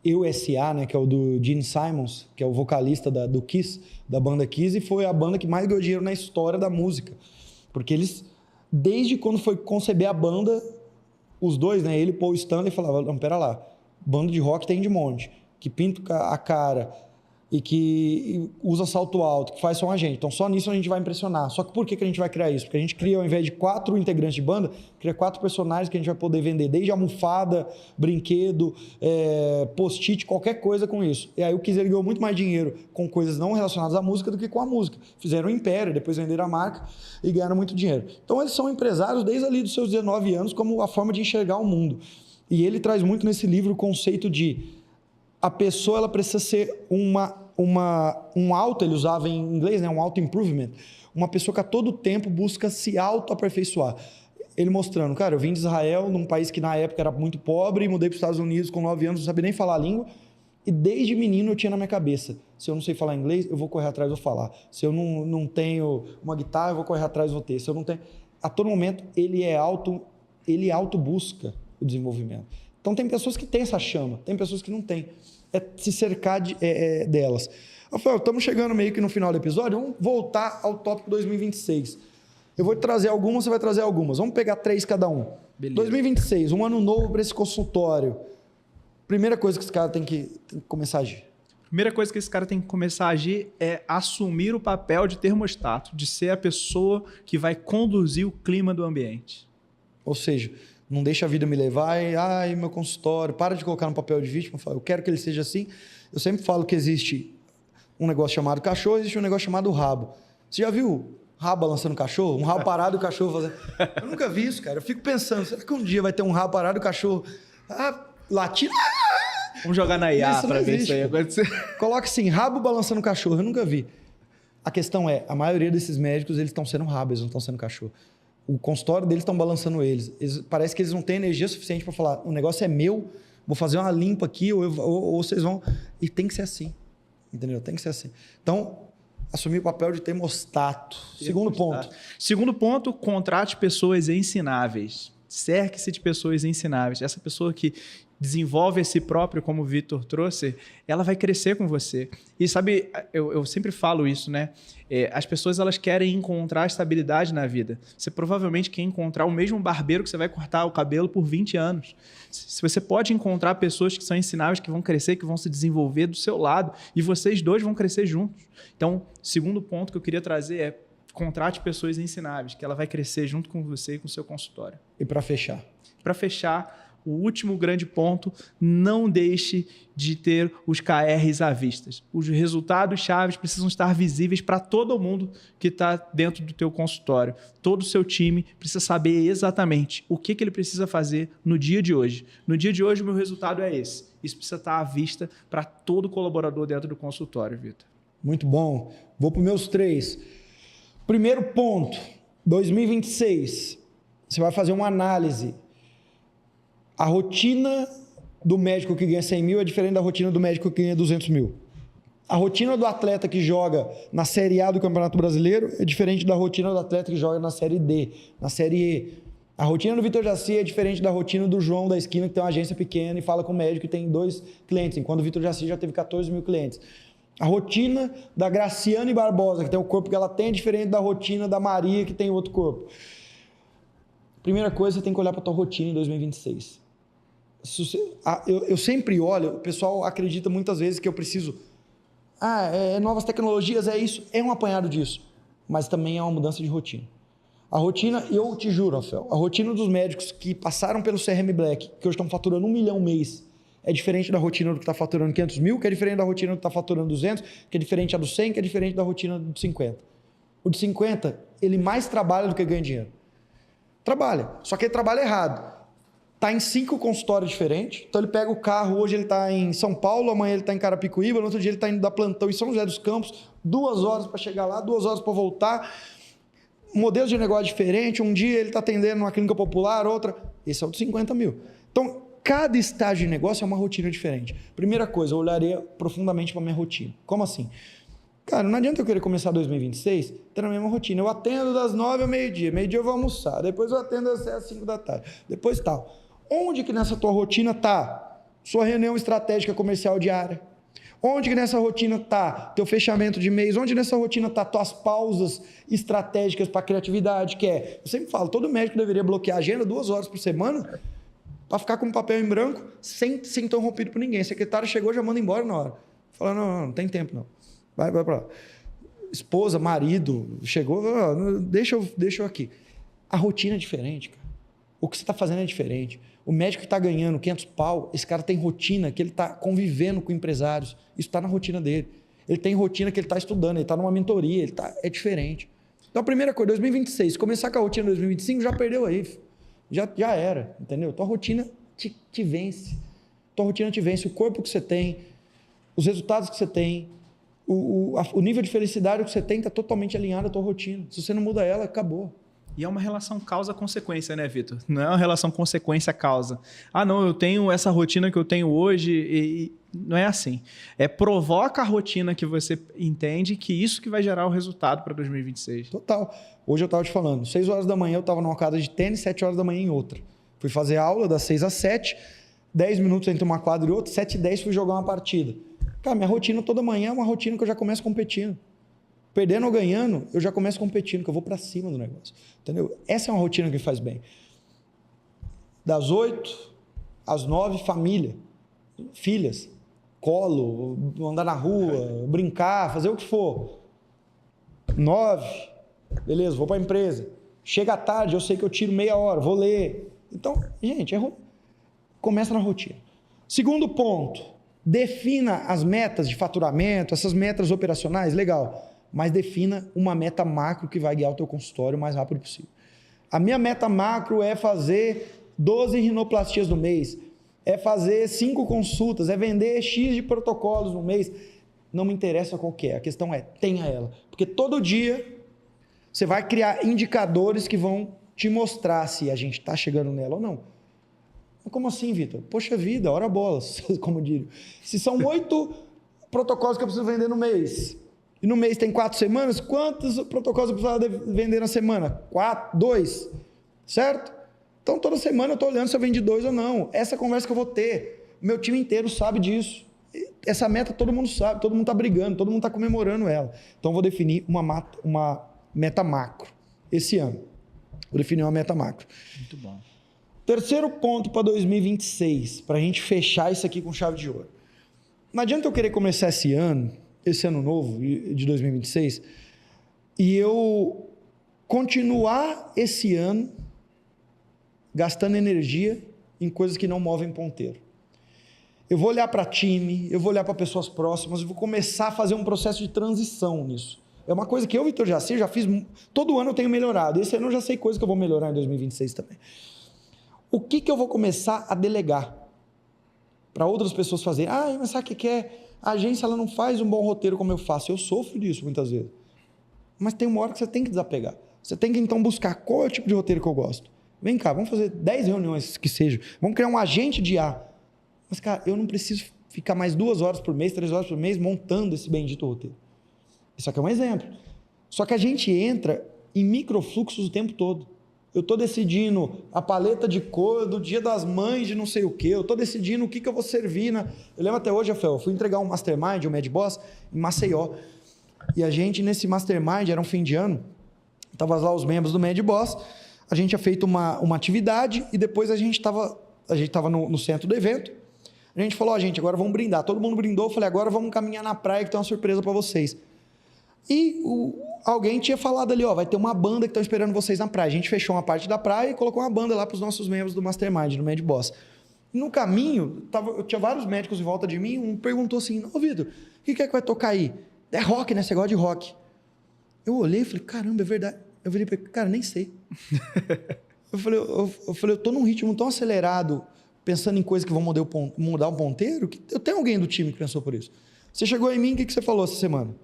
Eu S.A., né, que é o do Gene Simmons, que é o vocalista do Kiss, da banda Kiss, e foi a banda que mais ganhou dinheiro na história da música. Porque eles... Desde quando foi conceber a banda, os dois, né, ele e Paul Stanley, falavam, não, pera lá, banda de rock tem de monte, que pinta a cara e que usa salto alto, que faz som a gente. Então, só nisso a gente vai impressionar. Só que por que a gente vai criar isso? Porque a gente cria, ao invés de 4 integrantes de banda, cria 4 personagens que a gente vai poder vender, desde almofada, brinquedo, post-it, qualquer coisa com isso. E aí o Kiss ganhou muito mais dinheiro com coisas não relacionadas à música do que com a música. Fizeram um império, depois venderam a marca e ganharam muito dinheiro. Então, eles são empresários desde ali dos seus 19 anos, como a forma de enxergar o mundo. E ele traz muito nesse livro o conceito de a pessoa ela precisa ser um auto, ele usava em inglês, né, um auto-improvement, uma pessoa que a todo tempo busca se auto-aperfeiçoar. Ele mostrando, cara, eu vim de Israel, num país que na época era muito pobre, mudei para os Estados Unidos com 9 anos, não sabia nem falar a língua, e desde menino eu tinha na minha cabeça, se eu não sei falar inglês, eu vou correr atrás, vou falar. Se eu não tenho uma guitarra, eu vou correr atrás, vou ter. Se eu não tenho... A todo momento, ele auto-busca o desenvolvimento. Então, tem pessoas que têm essa chama, tem pessoas que não têm. É se cercar delas. Rafael, estamos chegando meio que no final do episódio, vamos voltar ao tópico 2026. Eu vou te trazer algumas, você vai trazer algumas. Vamos pegar 3 cada um. Beleza. 2026, um ano novo para esse consultório. Primeira coisa que esse cara tem que começar a agir. Primeira coisa que esse cara tem que começar a agir é assumir o papel de termostato, de ser a pessoa que vai conduzir o clima do ambiente. Ou seja, não deixa a vida me levar e, ai, meu consultório, para de colocar no papel de vítima, eu quero que ele seja assim. Eu sempre falo que existe um negócio chamado cachorro, existe um negócio chamado rabo. Você já viu rabo balançando cachorro? Um rabo parado e o cachorro fazendo... Eu nunca vi isso, cara. Eu fico pensando, será que um dia vai ter um rabo parado e o cachorro latindo? Vamos jogar na IA para ver isso aí acontecer. Coloca assim, rabo balançando cachorro. Eu nunca vi. A questão é, a maioria desses médicos, eles estão sendo rabo, eles não estão sendo cachorro. O consultório deles estão balançando eles. Parece que eles não têm energia suficiente para falar, o negócio é meu, vou fazer uma limpa aqui, ou vocês vão... E tem que ser assim. Entendeu? Tem que ser assim. Então, assumir o papel de termostato. Segundo ponto. Segundo ponto, contrate pessoas ensináveis. Cerque-se de pessoas ensináveis. Essa pessoa que desenvolve a si próprio, como o Vitor trouxe, ela vai crescer com você. E sabe, eu sempre falo isso, né? As pessoas, elas querem encontrar estabilidade na vida. Você provavelmente quer encontrar o mesmo barbeiro que você vai cortar o cabelo por 20 anos. Se você pode encontrar pessoas que são ensináveis, que vão crescer, que vão se desenvolver do seu lado, e vocês dois vão crescer juntos. Então, segundo ponto que eu queria trazer é contrate pessoas ensináveis, que ela vai crescer junto com você e com o seu consultório. E para fechar? Para fechar, o último grande ponto, não deixe de ter os KRs à vista. Os resultados chaves precisam estar visíveis para todo mundo que está dentro do teu consultório. Todo o seu time precisa saber exatamente o que ele precisa fazer no dia de hoje. No dia de hoje, o meu resultado é esse. Isso precisa estar à vista para todo colaborador dentro do consultório, Vitor. Muito bom. Vou para os meus 3. Primeiro ponto, 2026. Você vai fazer uma análise. A rotina do médico que ganha 100 mil é diferente da rotina do médico que ganha 200 mil. A rotina do atleta que joga na Série A do Campeonato Brasileiro é diferente da rotina do atleta que joga na Série D, na Série E. A rotina do Vitor Jaci é diferente da rotina do João da esquina, que tem uma agência pequena e fala com o médico e tem 2 clientes, enquanto o Vitor Jaci já teve 14 mil clientes. A rotina da Graciane Barbosa, que tem o corpo que ela tem, é diferente da rotina da Maria, que tem outro corpo. Primeira coisa, você tem que olhar para a tua rotina em 2026. Eu sempre olho, o pessoal acredita muitas vezes que eu preciso, novas tecnologias, é isso, é um apanhado disso, mas também é uma mudança de rotina. A rotina, eu te juro, Rafael, a rotina dos médicos que passaram pelo CRM Black, que hoje estão faturando 1 milhão mês, é diferente da rotina do que está faturando 500 mil, que é diferente da rotina do que está faturando 200, que é diferente do 100, que é diferente da rotina do 50. O de 50, ele mais trabalha do que ganha dinheiro. Trabalha, só que ele trabalha errado. Está em 5 consultórios diferentes, então ele pega o carro, hoje ele está em São Paulo, amanhã ele está em Carapicuíba, no outro dia ele está indo dar plantão em São José dos Campos, 2 horas para chegar lá, 2 horas para voltar, modelo de negócio diferente, um dia ele está atendendo numa clínica popular, outra, esse é o de 50 mil. Então, cada estágio de negócio é uma rotina diferente. Primeira coisa, eu olharia profundamente para a minha rotina. Como assim? Cara, não adianta eu querer começar 2026 tendo a mesma rotina. Eu atendo das 9 ao meio-dia eu vou almoçar, depois eu atendo às 5 da tarde, depois tal. Onde que nessa tua rotina está sua reunião estratégica comercial diária? Onde que nessa rotina está teu fechamento de mês? Onde nessa rotina está tuas pausas estratégicas para criatividade? Que é, eu sempre falo, todo médico deveria bloquear a agenda 2 horas por semana para ficar com papel em branco sem ser interrompido por ninguém. A secretária chegou, já manda embora na hora. Fala, não tem tempo não. Vai para lá. Esposa, marido, chegou, deixa eu aqui. A rotina é diferente, cara. O que você está fazendo é diferente. O médico que está ganhando 500 pau, esse cara tem rotina que ele está convivendo com empresários. Isso está na rotina dele. Ele tem rotina que ele está estudando, ele está numa mentoria, é diferente. Então, a primeira coisa, 2026, começar com a rotina 2025, já perdeu aí. Já era, entendeu? Tua rotina te vence. Tua rotina te vence. O corpo que você tem, os resultados que você tem, o nível de felicidade que você tem está totalmente alinhado à tua rotina. Se você não muda ela, acabou. E é uma relação causa-consequência, né, Vitor? Não é uma relação consequência-causa. Não, eu tenho essa rotina que eu tenho hoje e não é assim. Provoca a rotina que você entende que isso que vai gerar o resultado para 2026. Total. Hoje eu estava te falando, 6 horas da manhã eu estava numa quadra de tênis, 7 horas da manhã em outra. Fui fazer aula das 6 às 7, 10 minutos entre uma quadra e outra, 7h10 fui jogar uma partida. Cara, minha rotina toda manhã é uma rotina que eu já começo competindo. Perdendo ou ganhando, eu já começo competindo, que eu vou para cima do negócio. Entendeu? Essa é uma rotina que faz bem. Das 8 às 9, família, filhas. colo, andar na rua, brincar, fazer o que for. 9, beleza, vou para a empresa. Chega à tarde, eu sei que eu tiro meia hora, vou ler. Então, gente, começa na rotina. Segundo ponto, defina as metas de faturamento, essas metas operacionais, legal, mas defina uma meta macro que vai guiar o teu consultório o mais rápido possível. A minha meta macro é fazer 12 rinoplastias no mês, é fazer 5 consultas, é vender X de protocolos no mês. Não me interessa qual que é, a questão é, tenha ela. Porque todo dia você vai criar indicadores que vão te mostrar se a gente está chegando nela ou não. Mas como assim, Vitor? Poxa vida, ora bolas, como digo. Se são 8 protocolos que eu preciso vender no mês, e no mês tem 4 semanas, quantos protocolos eu preciso vender na semana? 4, 2, certo? Então toda semana eu estou olhando se eu vendi 2 ou não. Essa conversa que eu vou ter, meu time inteiro sabe disso. Essa meta todo mundo sabe, todo mundo está brigando, todo mundo está comemorando ela. Então eu vou definir uma meta macro esse ano. Vou definir uma meta macro. Muito bom. Terceiro ponto para 2026, para a gente fechar isso aqui com chave de ouro. Não adianta eu querer começar esse ano novo de 2026, e eu continuar esse ano gastando energia em coisas que não movem ponteiro. Eu vou olhar para time, eu vou olhar para pessoas próximas, eu vou começar a fazer um processo de transição nisso. É uma coisa que eu, Vitor, já sei, já fiz, todo ano eu tenho melhorado. Esse ano eu já sei coisas que eu vou melhorar em 2026 também. O que eu vou começar a delegar para outras pessoas fazerem? Ah, mas sabe o que é? A agência ela não faz um bom roteiro como eu faço. Eu sofro disso muitas vezes. Mas tem uma hora que você tem que desapegar. Você tem que então buscar qual é o tipo de roteiro que eu gosto. Vem cá, vamos fazer 10 reuniões que sejam. Vamos criar um agente de IA. Mas, cara, eu não preciso ficar mais 2 horas por mês, 3 horas por mês montando esse bendito roteiro. Isso aqui é um exemplo. Só que a gente entra em microfluxos o tempo todo. Eu estou decidindo a paleta de cor do Dia das Mães de não sei o quê. Eu estou decidindo o que eu vou servir. Eu lembro até hoje, Rafael, eu fui entregar um Mastermind, um Mad Boss, em Maceió. E a gente, nesse Mastermind, era um fim de ano, estavam lá os membros do Mad Boss, a gente tinha feito uma atividade e depois a gente estava no centro do evento. A gente falou, gente, agora vamos brindar. Todo mundo brindou, eu falei, agora vamos caminhar na praia que tem uma surpresa para vocês. E alguém tinha falado ali, vai ter uma banda que está esperando vocês na praia. A gente fechou uma parte da praia e colocou uma banda lá para os nossos membros do Mastermind, do Mad Boss. No caminho, eu tinha vários médicos em volta de mim, um perguntou assim, Vitor, o que é que vai tocar aí? É rock, né? Você gosta de rock. Eu olhei e falei, caramba, é verdade. Eu falei, cara, nem sei. eu falei, eu tô num ritmo tão acelerado, pensando em coisas que vão mudar o ponteiro, que eu tenho alguém do time que pensou por isso. Você chegou em mim, o que você falou essa semana?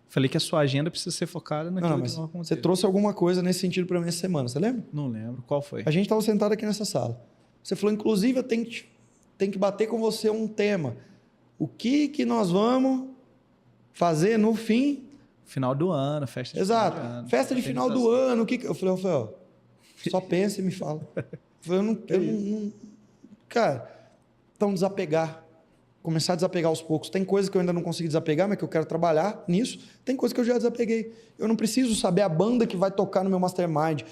Falei que a sua agenda precisa ser focada naquilo que não aconteceu. Você trouxe alguma coisa nesse sentido para mim essa semana, você lembra? Não lembro. Qual foi? A gente estava sentado aqui nessa sala. Você falou, inclusive, eu tenho que bater com você um tema. O que nós vamos fazer no final do ano, festa de Exato. final de ano. Festa de final do ano. Eu falei, Rafael, só pensa e me fala. Eu não... Cara, então desapegar. Começar a desapegar aos poucos. Tem coisas que eu ainda não consegui desapegar, mas que eu quero trabalhar nisso. Tem coisas que eu já desapeguei. Eu não preciso saber a banda que vai tocar no meu Mastermind.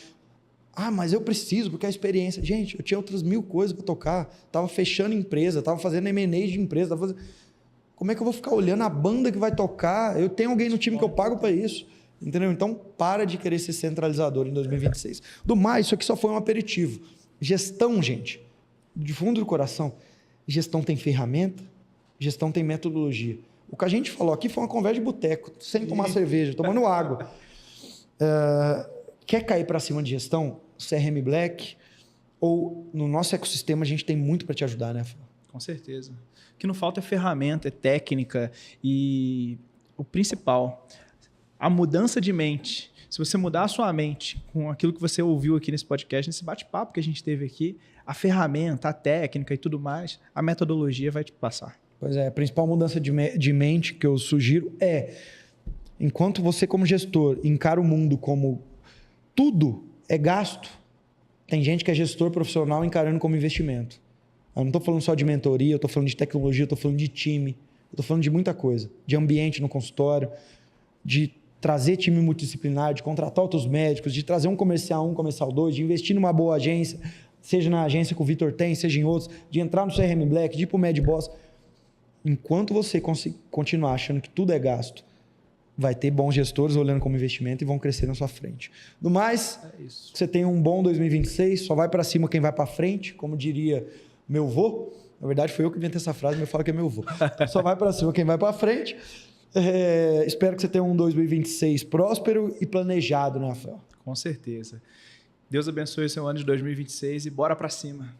Ah, mas eu preciso, porque é a experiência. Gente, eu tinha outras 1000 coisas para tocar. Estava fechando empresa, estava fazendo M&A de empresa. Como é que eu vou ficar olhando a banda que vai tocar? Eu tenho alguém no time que eu pago para isso. Entendeu? Então, para de querer ser centralizador em 2026. Do mais, isso aqui só foi um aperitivo. Gestão, gente, de fundo do coração, gestão tem ferramenta, gestão tem metodologia. O que a gente falou aqui foi uma conversa de boteco, sem tomar cerveja, tomando água. Quer cair para cima de gestão? CRM Black, ou no nosso ecossistema a gente tem muito para te ajudar, né, Fábio? Com certeza. O que não falta é ferramenta, é técnica e o principal, a mudança de mente. Se você mudar a sua mente com aquilo que você ouviu aqui nesse podcast, nesse bate-papo que a gente teve aqui, a ferramenta, a técnica e tudo mais, a metodologia vai te passar. Pois é, a principal mudança de mente que eu sugiro é, enquanto você como gestor encara o mundo como tudo é gasto, tem gente que é gestor profissional encarando como investimento. Eu não estou falando só de mentoria, eu estou falando de tecnologia, eu estou falando de time, eu estou falando de muita coisa, de ambiente no consultório, de trazer time multidisciplinar, de contratar outros médicos, de trazer um comercial 2, de investir numa boa agência, seja na agência que o Vitor tem, seja em outros, de entrar no CRM Black, de ir para o Mad Boss. enquanto você continuar achando que tudo é gasto, vai ter bons gestores olhando como investimento e vão crescer na sua frente. Do mais, você tem um bom 2026, só vai para cima quem vai para frente, como diria meu vô. Na verdade, foi eu que inventei essa frase, mas eu falo que é meu vô. Só vai para cima quem vai para frente. Espero que você tenha um 2026 próspero e planejado, né, Rafael? Com certeza. Deus abençoe o seu ano de 2026 e bora para cima.